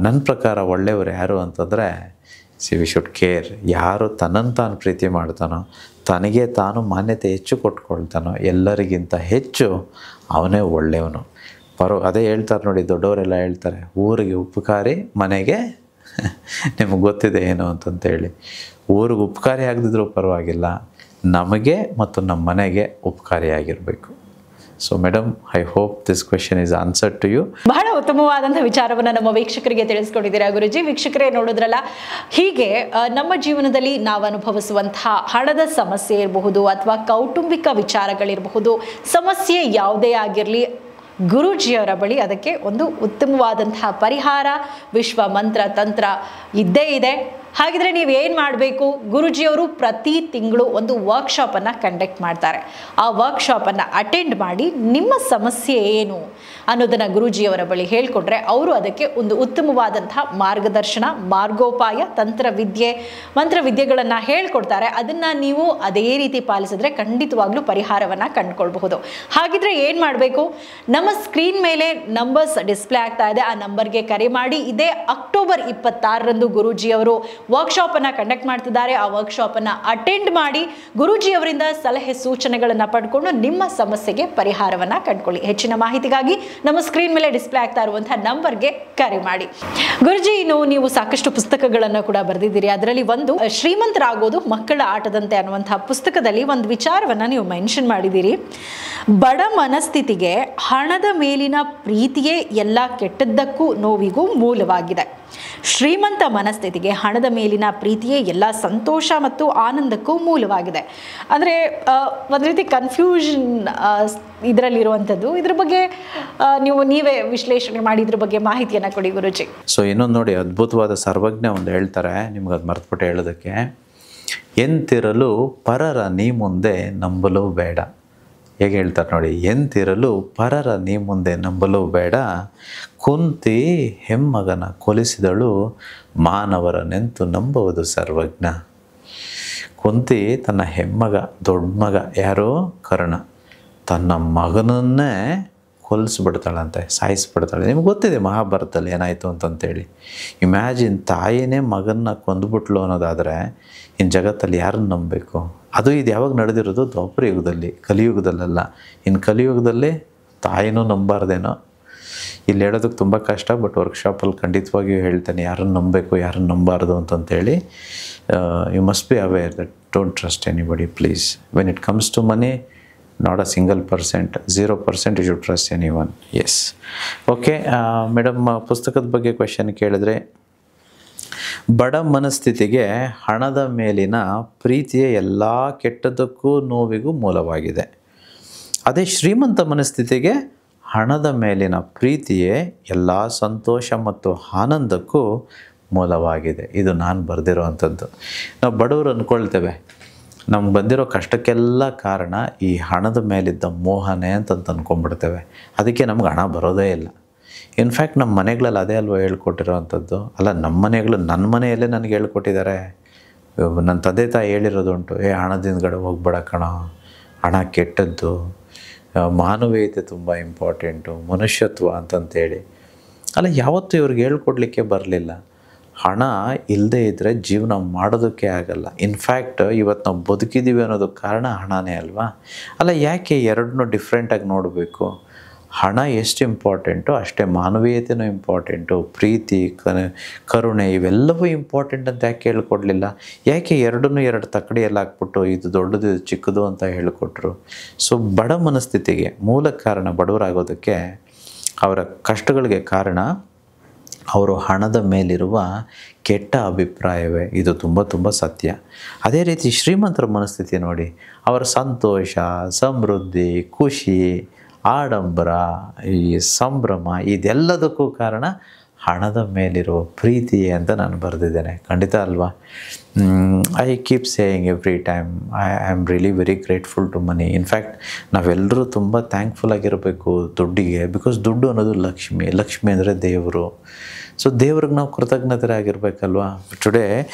ನನ್ನ ಪ್ರಕಾರ ಒಳ್ಳೆಯವರು ಯಾರು ಅಂತಂದರೆ, ವಿ ಶುಡ್ ಕೇರ್. ಯಾರು ತನ್ನನ್ನು ತಾನು ಪ್ರೀತಿ ಮಾಡ್ತಾನೋ, ತನಗೆ ತಾನು ಮಾನ್ಯತೆ ಹೆಚ್ಚು ಕೊಟ್ಕೊಳ್ತಾನೋ, ಎಲ್ಲರಿಗಿಂತ ಹೆಚ್ಚು ಅವನೇ ಒಳ್ಳೆಯವನು. ಅದೇ ಹೇಳ್ತಾರೆ ನೋಡಿ, ದೊಡ್ಡವರೆಲ್ಲ ಹೇಳ್ತಾರೆ, ಊರಿಗೆ ಉಪಕಾರಿ ಮನೆಗೆ ನಿಮಗೆ ಗೊತ್ತಿದೆ ಏನು ಅಂತಂತೇಳಿ. ಊರಿಗೆ ಉಪಕಾರಿ ಆಗದಿದ್ರೂ ಪರವಾಗಿಲ್ಲ, ನಮಗೆ ಮತ್ತು ನಮ್ಮ ಮನೆಗೆ ಉಪಕಾರಿಯಾಗಿರಬೇಕು. So madam, I hope this question is answered to you. ಬಹಳ ಉತ್ತಮವಾದಂಥ ವಿಚಾರವನ್ನು ನಮ್ಮ ವೀಕ್ಷಕರಿಗೆ ತಿಳಿಸ್ಕೊಟ್ಟಿದ್ದೀರಾ ಗುರುಜಿ. ವೀಕ್ಷಕರೇ ನೋಡಿದ್ರಲ್ಲ, ಹೀಗೆ ನಮ್ಮ ಜೀವನದಲ್ಲಿ ನಾವು ಅನುಭವಿಸುವಂತಹ ಹಣದ ಸಮಸ್ಯೆ ಇರಬಹುದು ಅಥವಾ ಕೌಟುಂಬಿಕ ವಿಚಾರಗಳಿರಬಹುದು, ಸಮಸ್ಯೆ ಯಾವುದೇ ಆಗಿರಲಿ, ಗುರೂಜಿಯವರ ಬಳಿ ಅದಕ್ಕೆ ಒಂದು ಉತ್ತಮವಾದಂತಹ ಪರಿಹಾರ, ವಿಶ್ವ ಮಂತ್ರ ತಂತ್ರ ಇದ್ದೇ ಇದೆ. ಹಾಗಿದ್ರೆ ನೀವು ಏನು ಮಾಡಬೇಕು, ಗುರೂಜಿಯವರು ಪ್ರತಿ ತಿಂಗಳು ಒಂದು ವರ್ಕ್ಶಾಪನ್ನು ಕಂಡಕ್ಟ್ ಮಾಡ್ತಾರೆ. ಆ ವರ್ಕ್ಶಾಪನ್ನು ಅಟೆಂಡ್ ಮಾಡಿ ನಿಮ್ಮ ಸಮಸ್ಯೆ ಏನು ಅನ್ನೋದನ್ನು ಗುರೂಜಿಯವರ ಬಳಿ ಹೇಳಿಕೊಟ್ರೆ ಅವರು ಅದಕ್ಕೆ ಒಂದು ಉತ್ತಮವಾದಂತಹ ಮಾರ್ಗದರ್ಶನ, ಮಾರ್ಗೋಪಾಯ, ಮಂತ್ರವಿದ್ಯೆಗಳನ್ನು ಹೇಳ್ಕೊಡ್ತಾರೆ. ಅದನ್ನು ನೀವು ಅದೇ ರೀತಿ ಪಾಲಿಸಿದ್ರೆ ಖಂಡಿತವಾಗ್ಲೂ ಪರಿಹಾರವನ್ನು ಕಂಡುಕೊಳ್ಬಹುದು. ಹಾಗಿದ್ರೆ ಏನು ಮಾಡಬೇಕು, ನಮ್ಮ ಸ್ಕ್ರೀನ್ ಮೇಲೆ ನಂಬರ್ಸ್ ಡಿಸ್ಪ್ಲೇ ಆಗ್ತಾ ಇದೆ, ಆ ನಂಬರ್ಗೆ ಕರೆ ಮಾಡಿ. ಇದೇ ಅಕ್ಟೋಬರ್ 26ರಂದು ಗುರೂಜಿಯವರು ವರ್ಕ್ಶಾಪ್ ಅನ್ನು ಕಂಡಕ್ಟ್ ಮಾಡ್ತಿದ್ದಾರೆ. ಆ ವರ್ಕ್ಶಾಪ್ ಅನ್ನು ಅಟೆಂಡ್ ಮಾಡಿ ಗುರೂಜಿ ಅವರಿಂದ ಸಲಹೆ ಸೂಚನೆಗಳನ್ನು ಪಡ್ಕೊಂಡು ನಿಮ್ಮ ಸಮಸ್ಯೆಗೆ ಪರಿಹಾರವನ್ನ ಕಂಡುಕೊಳ್ಳಿ. ಹೆಚ್ಚಿನ ಮಾಹಿತಿಗಾಗಿ ನಮ್ಮ ಸ್ಕ್ರೀನ್ ಮೇಲೆ ಡಿಸ್ಪ್ಲೇ ಆಗ್ತಾ ಇರುವಂತಹ ನಂಬರ್ಗೆ ಕರೆ ಮಾಡಿ. ಗುರೂಜಿ, ಇನ್ನು ನೀವು ಸಾಕಷ್ಟು ಪುಸ್ತಕಗಳನ್ನು ಕೂಡ ಬರೆದಿದ್ದೀರಿ. ಅದರಲ್ಲಿ ಒಂದು ಶ್ರೀಮಂತರಾಗೋದು ಮಕ್ಕಳ ಆಟದಂತೆ ಅನ್ನುವಂತಹ ಪುಸ್ತಕದಲ್ಲಿ ಒಂದು ವಿಚಾರವನ್ನ ನೀವು ಮೆನ್ಷನ್ ಮಾಡಿದ್ದೀರಿ. ಬಡ ಮನಸ್ಥಿತಿಗೆ ಹಣದ ಮೇಲಿನ ಪ್ರೀತಿಯೇ ಎಲ್ಲ ಕೆಟ್ಟದ್ದಕ್ಕೂ ನೋವಿಗೂ ಮೂಲವಾಗಿದೆ. ಶ್ರೀಮಂತ ಮನಸ್ಥಿತಿಗೆ ಹಣದ ಮೇಲಿನ ಪ್ರೀತಿಯೇ ಎಲ್ಲ ಸಂತೋಷ ಮತ್ತು ಆನಂದಕ್ಕೂ ಮೂಲವಾಗಿದೆ. ಅಂದರೆ ಒಂದು ರೀತಿ ಕನ್ಫ್ಯೂಷನ್ ಇದರಲ್ಲಿರುವಂಥದ್ದು. ಇದ್ರ ಬಗ್ಗೆ ನೀವೇ ವಿಶ್ಲೇಷಣೆ ಮಾಡಿ ಇದ್ರ ಬಗ್ಗೆ ಮಾಹಿತಿಯನ್ನು ಕೊಡಿ ಗುರೂಜಿ. ಸೊ ಇನ್ನೊಂದು ನೋಡಿ, ಅದ್ಭುತವಾದ ಸರ್ವಜ್ಞ ಒಂದು ಹೇಳ್ತಾರೆ, ನಿಮ್ಗೆ ಅದು ಮರೆತುಬಿಟ್ಟು ಹೇಳೋದಕ್ಕೆ. ಎಂತಿರಲು ಪರರ ನೀ ಮುಂದೆ ನಂಬಲು ಬೇಡ. ಹೇಗೆ ಹೇಳ್ತಾರೆ ನೋಡಿ, ಎಂತಿರಲು ಪರರ ನೀ ಮುಂದೆ ನಂಬಲು ಬೇಡ, ಕುಂತಿ ಹೆಮ್ಮಗನ ಕೊಲಿಸಿದಳು ಮಾನವರ ನೆಂತು ನಂಬುವುದು ಸರ್ವಜ್ಞ. ಕುಂತಿ ತನ್ನ ಹೆಮ್ಮಗ, ದೊಡ್ಡ ಮಗ ಯಾರು, ಕರ್ಣ, ತನ್ನ ಮಗನನ್ನೇ ಕೊಲಿಸ್ಬಿಡ್ತಾಳಂತೆ, ಸಾಯಿಸ್ಬಿಡ್ತಾಳೆ. ನಿಮ್ಗೆ ಗೊತ್ತಿದೆ ಮಹಾಭಾರತದಲ್ಲಿ ಏನಾಯಿತು ಅಂತಂತೇಳಿ. ಇಮ್ಯಾಜಿನ್, ತಾಯಿನೇ ಮಗನ್ನ ಕೊಂದುಬಿಟ್ಲು ಅನ್ನೋದಾದರೆ ಇನ್ನು ಜಗತ್ತಲ್ಲಿ ಯಾರನ್ನು ನಂಬಬೇಕು? ಅದು ಇದು ಯಾವಾಗ ನಡೆದಿರೋದು? ದ್ವಾಪರ ಯುಗದಲ್ಲಿ, ಕಲಿಯುಗದಲ್ಲ. ಇನ್ನು ಕಲಿಯುಗದಲ್ಲಿ ತಾಯಿನೂ ನಂಬಾರ್ದೇನೋ. ಇಲ್ಲಿ ಹೇಳೋದಕ್ಕೆ ತುಂಬ ಕಷ್ಟ, ಬಟ್ ವರ್ಕ್ಶಾಪಲ್ಲಿ ಖಂಡಿತವಾಗಿಯೂ ಹೇಳ್ತೇನೆ ಯಾರನ್ನು ನಂಬಬೇಕು, ಯಾರನ್ನು ನಂಬಾರ್ದು ಅಂತಂತೇಳಿ. You must be aware that don't trust anybody please. When it comes to money, not a single percent, 0% you should trust any one. Yes, okay madam, ಪುಸ್ತಕದ ಬಗ್ಗೆ ಕ್ವೆಶನ್ ಕೇಳಿದ್ರೆ, ಬಡ ಮನಸ್ಥಿತಿಗೆ ಹಣದ ಮೇಲಿನ ಪ್ರೀತಿಯೇ ಎಲ್ಲ ಕೆಟ್ಟದ್ದಕ್ಕೂ ನೋವಿಗೂ ಮೂಲವಾಗಿದೆ. ಅದೇ ಶ್ರೀಮಂತ ಮನಸ್ಥಿತಿಗೆ ಹಣದ ಮೇಲಿನ ಪ್ರೀತಿಯೇ ಎಲ್ಲ ಸಂತೋಷ ಮತ್ತು ಆನಂದಕ್ಕೂ ಮೂಲವಾಗಿದೆ. ಇದು ನಾನು ಬರೆದಿರೋ ಅಂಥದ್ದು. ನಾವು ಬಡವರು ಅಂದ್ಕೊಳ್ತೇವೆ ನಮ್ಗೆ ಬಂದಿರೋ ಕಷ್ಟಕ್ಕೆಲ್ಲ ಕಾರಣ ಈ ಹಣದ ಮೇಲಿದ್ದ ಮೋಹನೆ ಅಂತ ಅಂದ್ಕೊಂಡ್ಬಿಡ್ತೇವೆ. ಅದಕ್ಕೆ ನಮ್ಗೆ ಹಣ ಬರೋದೇ ಇಲ್ಲ. ಇನ್ಫ್ಯಾಕ್ಟ್ ನಮ್ಮ ಮನೆಗಳಲ್ಲಿ ಅದೇ ಅಲ್ವ ಹೇಳ್ಕೊಟ್ಟಿರೋ ಅಂಥದ್ದು. ಅಲ್ಲ, ನಮ್ಮ ಮನೆಗಳು ನನ್ನ ಮನೆಯಲ್ಲೇ ನನಗೆ ಹೇಳ್ಕೊಟ್ಟಿದ್ದಾರೆ. ನನ್ನ ತಂದೆ ತಾಯಿ ಹೇಳಿರೋದುಂಟು, ಹಣದಿಂದಗಡೆ ಹೋಗ್ಬೇಡ ಕಣ, ಹಣ ಕೆಟ್ಟದ್ದು, ಮಾನವೀಯತೆ ತುಂಬ ಇಂಪಾರ್ಟೆಂಟು, ಮನುಷ್ಯತ್ವ ಅಂತಂತೇಳಿ. ಅಲ್ಲ, ಯಾವತ್ತೂ ಇವ್ರಿಗೆ ಹೇಳ್ಕೊಡ್ಲಿಕ್ಕೆ ಬರಲಿಲ್ಲ. ಹಣ ಇಲ್ಲದೆ ಇದ್ದರೆ ಜೀವನ ಮಾಡೋದಕ್ಕೆ ಆಗಲ್ಲ. ಇನ್ಫ್ಯಾಕ್ಟ್ ಇವತ್ತು ನಾವು ಬದುಕಿದ್ದೀವಿ ಅನ್ನೋದಕ್ಕೆ ಕಾರಣ ಹಣನೇ ಅಲ್ವಾ? ಅಲ್ಲ, ಯಾಕೆ ಎರಡನ್ನೂ ಡಿಫ್ರೆಂಟಾಗಿ ನೋಡಬೇಕು? ಹಣ ಎಷ್ಟು ಇಂಪಾರ್ಟೆಂಟು ಅಷ್ಟೇ ಮಾನವೀಯತೆಯೂ ಇಂಪಾರ್ಟೆಂಟು, ಪ್ರೀತಿ, ಕರುಣೆ ಇವೆಲ್ಲವೂ ಇಂಪಾರ್ಟೆಂಟ್ ಅಂತ ಯಾಕೆ ಹೇಳ್ಕೊಡ್ಲಿಲ್ಲ? ಯಾಕೆ ಎರಡನ್ನೂ ಎರಡು ತಕ್ಕಡಿಯಲ್ಲಿ ಹಾಕ್ಬಿಟ್ಟು ಇದು ದೊಡ್ಡದು ಇದು ಚಿಕ್ಕದು ಅಂತ ಹೇಳಿಕೊಟ್ರು? ಸೊ ಬಡ ಮನಸ್ಥಿತಿಗೆ ಮೂಲ ಕಾರಣ, ಬಡವರಾಗೋದಕ್ಕೆ ಅವರ ಕಷ್ಟಗಳಿಗೆ ಕಾರಣ ಅವರು ಹಣದ ಮೇಲಿರುವ ಕೆಟ್ಟ ಅಭಿಪ್ರಾಯವೇ. ಇದು ತುಂಬ ಸತ್ಯ. ಅದೇ ರೀತಿ ಶ್ರೀಮಂತರ ಮನಸ್ಥಿತಿ ನೋಡಿ, ಅವರ ಸಂತೋಷ, ಸಮೃದ್ಧಿ, ಖುಷಿ, ಆಡಂಬರ, ಈ ಸಂಭ್ರಮ ಇದೆಲ್ಲದಕ್ಕೂ ಕಾರಣ ಹಣದ ಮೇಲಿರುವ ಪ್ರೀತಿ ಅಂತ ನಾನು ಬರೆದಿದ್ದೇನೆ. ಖಂಡಿತ ಅಲ್ವಾ? I keep saying every time I am really very grateful to money. In fact ನಾವೆಲ್ಲರೂ ತುಂಬ ಥ್ಯಾಂಕ್ಫುಲ್ ಆಗಿರಬೇಕು ದುಡ್ಡಿಗೆ. ಬಿಕಾಸ್ ದುಡ್ಡು ಅನ್ನೋದು ಲಕ್ಷ್ಮಿ. ಲಕ್ಷ್ಮಿ ಅಂದರೆ ದೇವರು. ಸೊ ದೇವ್ರಿಗೆ ನಾವು ಕೃತಜ್ಞತರಾಗಿರ್ಬೇಕಲ್ವ? ಟುಡೇ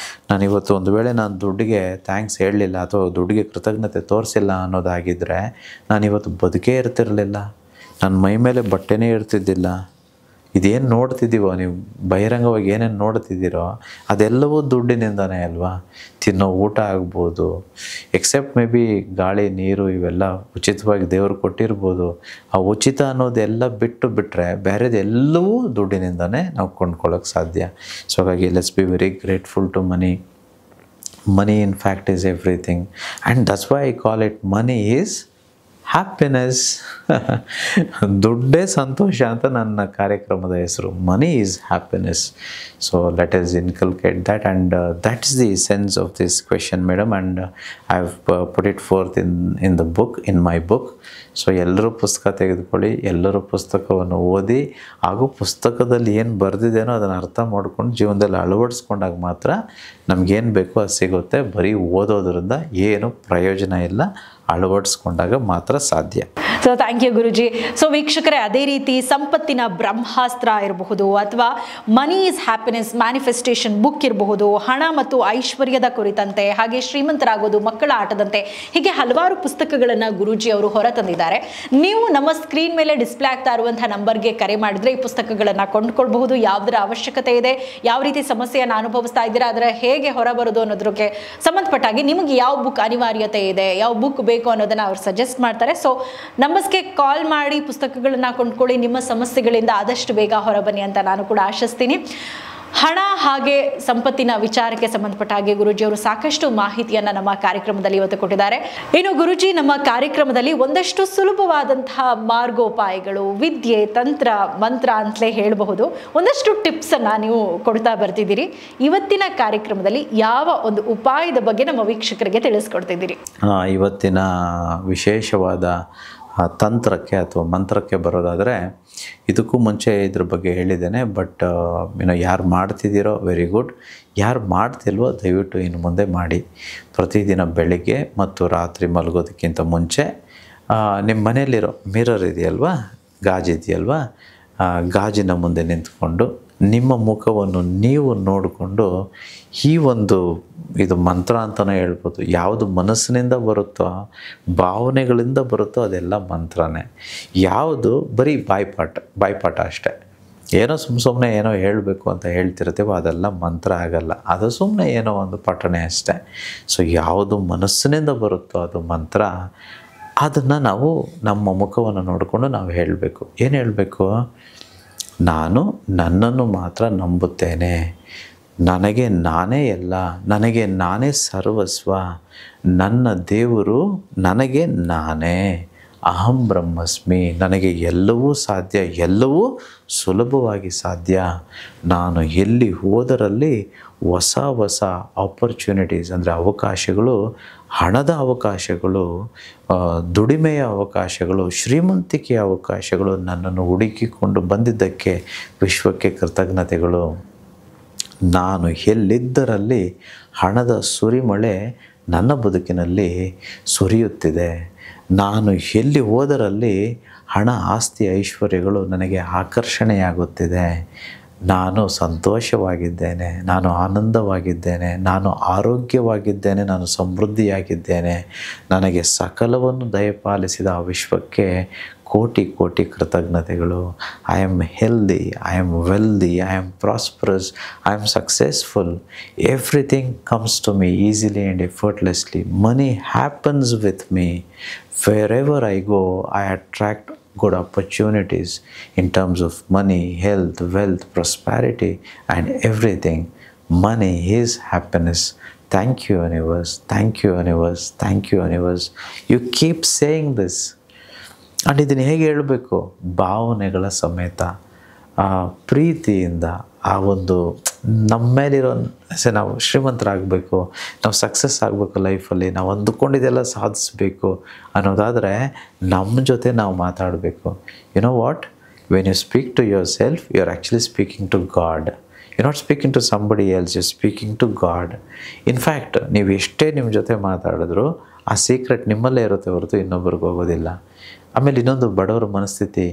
ನಾನಿವತ್ತು ಒಂದು ವೇಳೆ ನಾನು ದುಡ್ಡಿಗೆ ಥ್ಯಾಂಕ್ಸ್ ಹೇಳಲಿಲ್ಲ ಅಥವಾ ದುಡ್ಡಿಗೆ ಕೃತಜ್ಞತೆ ತೋರಿಸಿಲ್ಲ ಅನ್ನೋದಾಗಿದ್ದರೆ ನಾನಿವತ್ತು ಬದುಕೇ ಇರ್ತಿರಲಿಲ್ಲ. ನನ್ನ ಮೈ ಮೇಲೆ ಬಟ್ಟೆನೇ ಇರ್ತಿದ್ದಿಲ್ಲ. ಇದೇನು ನೋಡ್ತಿದ್ದೀವೋ ನೀವು, ಬಹಿರಂಗವಾಗಿ ಏನೇನು ನೋಡ್ತಿದ್ದೀರೋ ಅದೆಲ್ಲವೂ ದುಡ್ಡಿನಿಂದನೇ ಅಲ್ವಾ? ತಿನ್ನೋ ಊಟ ಆಗ್ಬೋದು, ಎಕ್ಸೆಪ್ಟ್ ಮೇ ಬಿ ಗಾಳಿ ನೀರು ಇವೆಲ್ಲ ಉಚಿತವಾಗಿ ದೇವರು ಕೊಟ್ಟಿರ್ಬೋದು. ಆ ಉಚಿತ ಅನ್ನೋದೆಲ್ಲ ಬಿಟ್ಟರೆ ಬೇರೆದೆಲ್ಲವೂ ದುಡ್ಡಿನಿಂದನೇ ನಾವು ಕೊಂಡ್ಕೊಳ್ಳೋಕ್ಕೆ ಸಾಧ್ಯ. ಸೊ ಹಾಗಾಗಿ let's be very grateful to money. Money in fact is everything and that's why I call it money is happiness. ದುಡ್ಡೇ ಸಂತೋಷ ಅಂತ ನನ್ನ ಕಾರ್ಯಕ್ರಮದ ಹೆಸರು. Money is happiness. So let us inculcate that and that is the sense of this question madam. And I have put it forth in the book, in my book. So ಎಲ್ಲರೂ ಪುಸ್ತಕ ತೆಗೆದುಕೊಳ್ಳಿ, ಎಲ್ಲರೂ ಪುಸ್ತಕವನ್ನು ಓದಿ, ಹಾಗೂ ಪುಸ್ತಕದಲ್ಲಿ ಏನು ಬರೆದಿದ್ದೇನೋ ಅದನ್ನು ಅರ್ಥ ಮಾಡ್ಕೊಂಡು ಜೀವನದಲ್ಲಿ ಅಳವಡಿಸ್ಕೊಂಡಾಗ ಮಾತ್ರ ನಮಗೇನು ಬೇಕೋ ಅದು ಸಿಗುತ್ತೆ. ಬರೀ ಓದೋದ್ರಿಂದ ಏನು ಪ್ರಯೋಜನ ಇಲ್ಲ, ಅಳವಡಿಸ್ಕೊಂಡಾಗ ಮಾತ್ರ ಸಾಧ್ಯ. So thank you Guruji. So ವೀಕ್ಷಕರೇ, ಅದೇ ರೀತಿ ಸಂಪತ್ತಿನ ಬ್ರಹ್ಮಾಸ್ತ್ರ ಇರಬಹುದು ಅಥವಾ money is happiness manifestation book ಇರಬಹುದು, ಹಣ ಮತ್ತು ಐಶ್ವರ್ಯದ ಕುರಿತಂತೆ, ಹಾಗೆ ಶ್ರೀಮಂತರಾಗೋದು ಮಕ್ಕಳ ಆಟದಂತೆ, ಹೀಗೆ ಹಲವಾರು ಪುಸ್ತಕಗಳನ್ನು ಗುರೂಜಿ ಅವರು ಹೊರತಂದಿದ್ದಾರೆ. ನೀವು ನಮ್ಮ ಸ್ಕ್ರೀನ್ ಮೇಲೆ ಡಿಸ್ಪ್ಲೇ ಆಗ್ತಾ ಇರುವಂತಹ ನಂಬರ್ಗೆ ಕರೆ ಮಾಡಿದ್ರೆ ಈ ಪುಸ್ತಕಗಳನ್ನು ಕೊಂಡ್ಕೊಳ್ಬಹುದು. ಯಾವುದರ ಅವಶ್ಯಕತೆ ಇದೆ, ಯಾವ ರೀತಿ ಸಮಸ್ಯೆಯನ್ನು ಅನುಭವಿಸ್ತಾ ಇದ್ದೀರಾ, ಅದರ ಹೇಗೆ ಹೊರಬರೋದು ಅನ್ನೋದಕ್ಕೆ ಸಂಬಂಧಪಟ್ಟಾಗಿ ನಿಮಗೆ ಯಾವ ಬುಕ್ ಅನಿವಾರ್ಯತೆ ಇದೆ, ಯಾವ ಬುಕ್ ಬೇಕು ಅನ್ನೋದನ್ನು ಅವ್ರು ಸಜೆಸ್ಟ್ ಮಾಡ್ತಾರೆ. ಸೊ ನಂಬರ್ಸ್ಗೆ ಕಾಲ್ ಮಾಡಿ ಪುಸ್ತಕಗಳನ್ನು ಕೊಂಡ್ಕೊಳ್ಳಿ, ನಿಮ್ಮ ಸಮಸ್ಯೆಗಳಿಂದ ಆದಷ್ಟು ಬೇಗ ಹೊರಬನ್ನಿ ಅಂತ ನಾನು ಕೂಡ ಆಶಿಸ್ತೀನಿ. ಹಣ ಹಾಗೆ ಸಂಪತ್ತಿನ ವಿಚಾರಕ್ಕೆ ಸಂಬಂಧಪಟ್ಟ ಹಾಗೆ ಗುರೂಜಿ ಅವರು ಸಾಕಷ್ಟು ಮಾಹಿತಿಯನ್ನು ನಮ್ಮ ಕಾರ್ಯಕ್ರಮದಲ್ಲಿ ಇವತ್ತು ಕೊಟ್ಟಿದ್ದಾರೆ. ಇನ್ನು ಗುರೂಜಿ ನಮ್ಮ ಕಾರ್ಯಕ್ರಮದಲ್ಲಿ ಒಂದಷ್ಟು ಸುಲಭವಾದಂತಹ ಮಾರ್ಗೋಪಾಯಗಳು, ವಿದ್ಯೆ, ತಂತ್ರ, ಮಂತ್ರ ಅಂತಲೇ ಹೇಳಬಹುದು, ಒಂದಷ್ಟು ಟಿಪ್ಸನ್ನು ನೀವು ಕೊಡ್ತಾ ಬರ್ತಿದ್ದೀರಿ. ಇವತ್ತಿನ ಕಾರ್ಯಕ್ರಮದಲ್ಲಿ ಯಾವ ಒಂದು ಉಪಾಯದ ಬಗ್ಗೆ ನಮ್ಮ ವೀಕ್ಷಕರಿಗೆ ತಿಳಿಸ್ಕೊಡ್ತಿದ್ದೀರಿ? ಇವತ್ತಿನ ವಿಶೇಷವಾದ ತಂತ್ರಕ್ಕೆ ಅಥವಾ ಮಂತ್ರಕ್ಕೆ ಬರೋದಾದರೆ, ಇದಕ್ಕೂ ಮುಂಚೆ ಇದ್ರ ಬಗ್ಗೆ ಹೇಳಿದ್ದೇನೆ. ಬಟ್ ಯಾರು ಮಾಡ್ತಿದ್ದೀರೋ ವೆರಿ ಗುಡ್, ಯಾರು ಮಾಡ್ತಿಲ್ವೋ ದಯವಿಟ್ಟು ಇನ್ನು ಮುಂದೆ ಮಾಡಿ. ಪ್ರತಿದಿನ ಬೆಳಿಗ್ಗೆ ಮತ್ತು ರಾತ್ರಿ ಮಲಗೋದಕ್ಕಿಂತ ಮುಂಚೆ ನಿಮ್ಮ ಮನೆಯಲ್ಲಿರೋ ಮಿರರ್ ಇದೆಯಲ್ವಾ, ಗಾಜಿದೆಯಲ್ವಾ, ಗಾಜಿನ ಮುಂದೆ ನಿಂತ್ಕೊಂಡು ನಿಮ್ಮ ಮುಖವನ್ನು ನೀವು ನೋಡಿಕೊಂಡು ಈ ಒಂದು, ಇದು ಮಂತ್ರ ಅಂತಲೇ ಹೇಳ್ಬೋದು, ಯಾವುದು ಮನಸ್ಸಿನಿಂದ ಬರುತ್ತೋ, ಭಾವನೆಗಳಿಂದ ಬರುತ್ತೋ ಅದೆಲ್ಲ ಮಂತ್ರನೇ. ಯಾವುದು ಬರೀ ಬಾಯ್ಪಾಠ ಅಷ್ಟೇ, ಏನೋ ಸುಮ್ಮನೆ ಏನೋ ಹೇಳಬೇಕು ಅಂತ ಹೇಳ್ತಿರ್ತೀವೋ ಅದೆಲ್ಲ ಮಂತ್ರ ಆಗಲ್ಲ, ಅದು ಸುಮ್ಮನೆ ಏನೋ ಒಂದು ಪಠಣೆ ಅಷ್ಟೇ. ಸೊ ಯಾವುದು ಮನಸ್ಸಿನಿಂದ ಬರುತ್ತೋ ಅದು ಮಂತ್ರ. ಅದನ್ನು ನಾವು ನಮ್ಮ ಮುಖವನ್ನು ನೋಡಿಕೊಂಡು ನಾವು ಹೇಳಬೇಕು. ಏನು ಹೇಳಬೇಕು? ನಾನು ನನ್ನನ್ನು ಮಾತ್ರ ನಂಬುತ್ತೇನೆ, ನನಗೆ ನಾನೇ ಎಲ್ಲ, ನನಗೆ ನಾನೇ ಸರ್ವಸ್ವ, ನನ್ನ ದೇವರು ನನಗೆ ನಾನೇ, ಅಹಂ ಬ್ರಹ್ಮಸ್ಮಿ, ನನಗೆ ಎಲ್ಲವೂ ಸಾಧ್ಯ, ಎಲ್ಲವೂ ಸುಲಭವಾಗಿ ಸಾಧ್ಯ. ನಾನು ಎಲ್ಲಿ ಹೋದರಲ್ಲಿ ಹೊಸ ಹೊಸ ಆಪರ್ಚುನಿಟೀಸ್ ಅಂದರೆ ಅವಕಾಶಗಳು, ಹಣದ ಅವಕಾಶಗಳು, ದುಡಿಮೆಯ ಅವಕಾಶಗಳು, ಶ್ರೀಮಂತಿಕೆಯ ಅವಕಾಶಗಳು ನನ್ನನ್ನು ಹುಡುಕಿಕೊಂಡು ಬಂದಿದ್ದಕ್ಕೆ ವಿಶ್ವಕ್ಕೆ ಕೃತಜ್ಞತೆಗಳು. ನಾನು ಎಲ್ಲಿದ್ದರಲ್ಲಿ ಹಣದ ಸುರಿಮಳೆ ನನ್ನ ಬದುಕಿನಲ್ಲಿ ಸುರಿಯುತ್ತಿದೆ. ನಾನು ಎಲ್ಲಿ ಹೋದರಲ್ಲಿ ಹಣ, ಆಸ್ತಿ, ಐಶ್ವರ್ಯಗಳು ನನಗೆ ಆಕರ್ಷಣೆಯಾಗುತ್ತಿದೆ. ನಾನು ಸಂತೋಷವಾಗಿದ್ದೇನೆ, ನಾನು ಆನಂದವಾಗಿದ್ದೇನೆ, ನಾನು ಆರೋಗ್ಯವಾಗಿದ್ದೇನೆ, ನಾನು ಸಮೃದ್ಧಿಯಾಗಿದ್ದೇನೆ. ನನಗೆ ಸಕಲವನ್ನು ದಯಪಾಲಿಸಿದ ಆ ವಿಶ್ವಕ್ಕೆ ಕೋಟಿ ಕೋಟಿ ಕೃತಜ್ಞತೆಗಳು. I am healthy, I am wealthy, I am prosperous, I am successful. Everything comes to me easily and effortlessly. Money happens with me. Wherever I go, I attract good opportunities in terms of money, health, wealth, prosperity, and everything. Money is happiness. Thank you, universe. Thank you, universe. Thank you, universe. You keep saying this. And ಇದನ್ನು ಹೇಗೆ ಹೇಳಬೇಕು? ಭಾವನೆಗಳ ಸಮೇತ, ಪ್ರೀತಿಯಿಂದ, ಆ ಒಂದು ನಮ್ಮ ಮೇಲಿರೋ ನಾವು ಶ್ರೀಮಂತರಾಗಬೇಕು, ನಾವು ಸಕ್ಸಸ್ ಆಗಬೇಕು ಲೈಫಲ್ಲಿ, ನಾವು ಅಂದುಕೊಂಡಿದ್ದೆಲ್ಲ ಸಾಧಿಸಬೇಕು ಅನ್ನೋದಾದರೆ ನಮ್ಮ ಜೊತೆ ನಾವು ಮಾತಾಡಬೇಕು. You know what? When you speak to yourself, you are actually speaking to God. You not speaking to somebody else, you speaking to God. In fact ನೀವು ಎಷ್ಟೇ ನಿಮ್ಮ ಜೊತೆ ಮಾತಾಡಿದ್ರು ಆ ಸೀಕ್ರೆಟ್ ನಿಮ್ಮಲ್ಲೇ ಇರುತ್ತೆ ಹೊರತು ಇನ್ನೊಬ್ರಿಗೆ ಹೋಗೋದಿಲ್ಲ. ಆಮೇಲೆ ಇನ್ನೊಂದು, ಬಡವರ ಮನಸ್ಥಿತಿ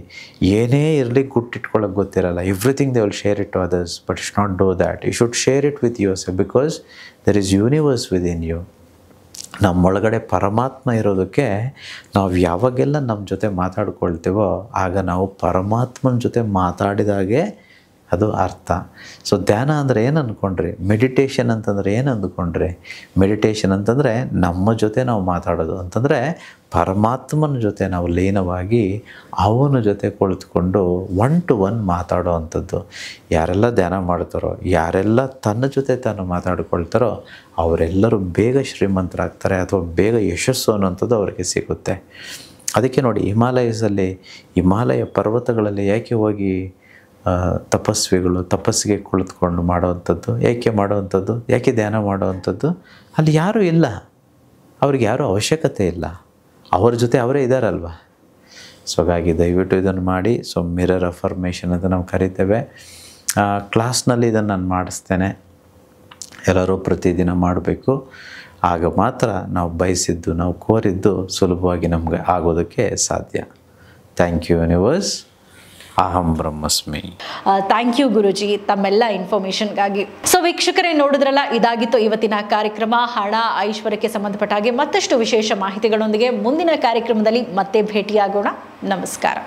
ಏನೇ ಇರಲಿ ಗುಟ್ಟಿಟ್ಕೊಳ್ಳೋಕೆ ಗೊತ್ತಿರಲ್ಲ. Everything they will share it to others, but it's not do that. You should share it with yourself, because there is universe within you. ನಮ್ಮೊಳಗಡೆ ಪರಮಾತ್ಮ ಇರೋದಕ್ಕೆ ನಾವು ಯಾವಾಗೆಲ್ಲ ನಮ್ಮ ಜೊತೆ ಮಾತಾಡ್ಕೊಳ್ತೇವೋ ಆಗ ನಾವು ಪರಮಾತ್ಮನ ಜೊತೆ ಮಾತಾಡಿದಾಗೆ ಅದು ಅರ್ಥ. ಸೊ ಧ್ಯಾನ ಅಂದರೆ ಏನು ಅಂದ್ಕೊಂಡ್ರಿ? ಮೆಡಿಟೇಷನ್ ಅಂತಂದರೆ ಏನು ಅಂದ್ಕೊಂಡ್ರಿ? ಮೆಡಿಟೇಷನ್ ಅಂತಂದರೆ ನಮ್ಮ ಜೊತೆ ನಾವು ಮಾತಾಡೋದು ಅಂತಂದರೆ ಪರಮಾತ್ಮನ ಜೊತೆ ನಾವು ಲೀನವಾಗಿ ಅವನ ಜೊತೆ ಕುಳಿತುಕೊಂಡು 1 to 1 ಮಾತಾಡೋ ಅಂಥದ್ದು. ಯಾರೆಲ್ಲ ಧ್ಯಾನ ಮಾಡ್ತಾರೋ, ಯಾರೆಲ್ಲ ತನ್ನ ಜೊತೆ ತಾನು ಮಾತಾಡ್ಕೊಳ್ತಾರೋ ಅವರೆಲ್ಲರೂ ಬೇಗ ಶ್ರೀಮಂತರಾಗ್ತಾರೆ ಅಥವಾ ಬೇಗ ಯಶಸ್ಸು ಅನ್ನೋಂಥದ್ದು ಅವರಿಗೆ ಸಿಗುತ್ತೆ. ಅದಕ್ಕೆ ನೋಡಿ, ಹಿಮಾಲಯ ಪರ್ವತಗಳಲ್ಲಿ ಯಾಕೆ ಹೋಗಿ ತಪಸ್ವಿಗಳು ತಪಸ್ಸಿಗೆ ಕುಳಿತುಕೊಂಡು ಮಾಡೋವಂಥದ್ದು? ಯಾಕೆ ಧ್ಯಾನ ಮಾಡೋವಂಥದ್ದು? ಅಲ್ಲಿ ಯಾರೂ ಇಲ್ಲ, ಅವ್ರಿಗೆ ಯಾರೂ ಅವಶ್ಯಕತೆ ಇಲ್ಲ, ಅವ್ರ ಜೊತೆ ಅವರೇ ಇದ್ದಾರಲ್ವ. ಸೊ ಹಾಗಾಗಿ ದಯವಿಟ್ಟು ಇದನ್ನು ಮಾಡಿ. ಸೊ ಮಿರರ್ ಅಫರ್ಮೇಷನ್ ಅಂತ ನಾವು ಕರಿತೇವೆ. ಕ್ಲಾಸ್ನಲ್ಲಿ ಇದನ್ನು ನಾನು ಮಾಡಿಸ್ತೇನೆ. ಎಲ್ಲರೂ ಪ್ರತಿದಿನ ಮಾಡಬೇಕು. ಆಗ ಮಾತ್ರ ನಾವು ಬಯಸಿದ್ದು, ನಾವು ಕೋರಿದ್ದು ಸುಲಭವಾಗಿ ನಮಗೆ ಆಗೋದಕ್ಕೆ ಸಾಧ್ಯ. Thank you universe. ಅಹಂ ಬ್ರಹ್ಮಸ್ಮಿ. ಥ್ಯಾಂಕ್ ಯು ಗುರುಜಿ ತಮ್ಮೆಲ್ಲ ಇನ್ಫಾರ್ಮೇಷನ್ಗಾಗಿ. ಸೊ ವೀಕ್ಷಕರೇ, ನೋಡಿದ್ರಲ್ಲ, ಇದಾಗಿತ್ತು ಇವತ್ತಿನ ಕಾರ್ಯಕ್ರಮ. ಹಣ, ಐಶ್ವರ್ಯಕ್ಕೆ ಸಂಬಂಧಪಟ್ಟ ಹಾಗೆ ಮತ್ತಷ್ಟು ವಿಶೇಷ ಮಾಹಿತಿಗಳೊಂದಿಗೆ ಮುಂದಿನ ಕಾರ್ಯಕ್ರಮದಲ್ಲಿ ಮತ್ತೆ ಭೇಟಿಯಾಗೋಣ. ನಮಸ್ಕಾರ.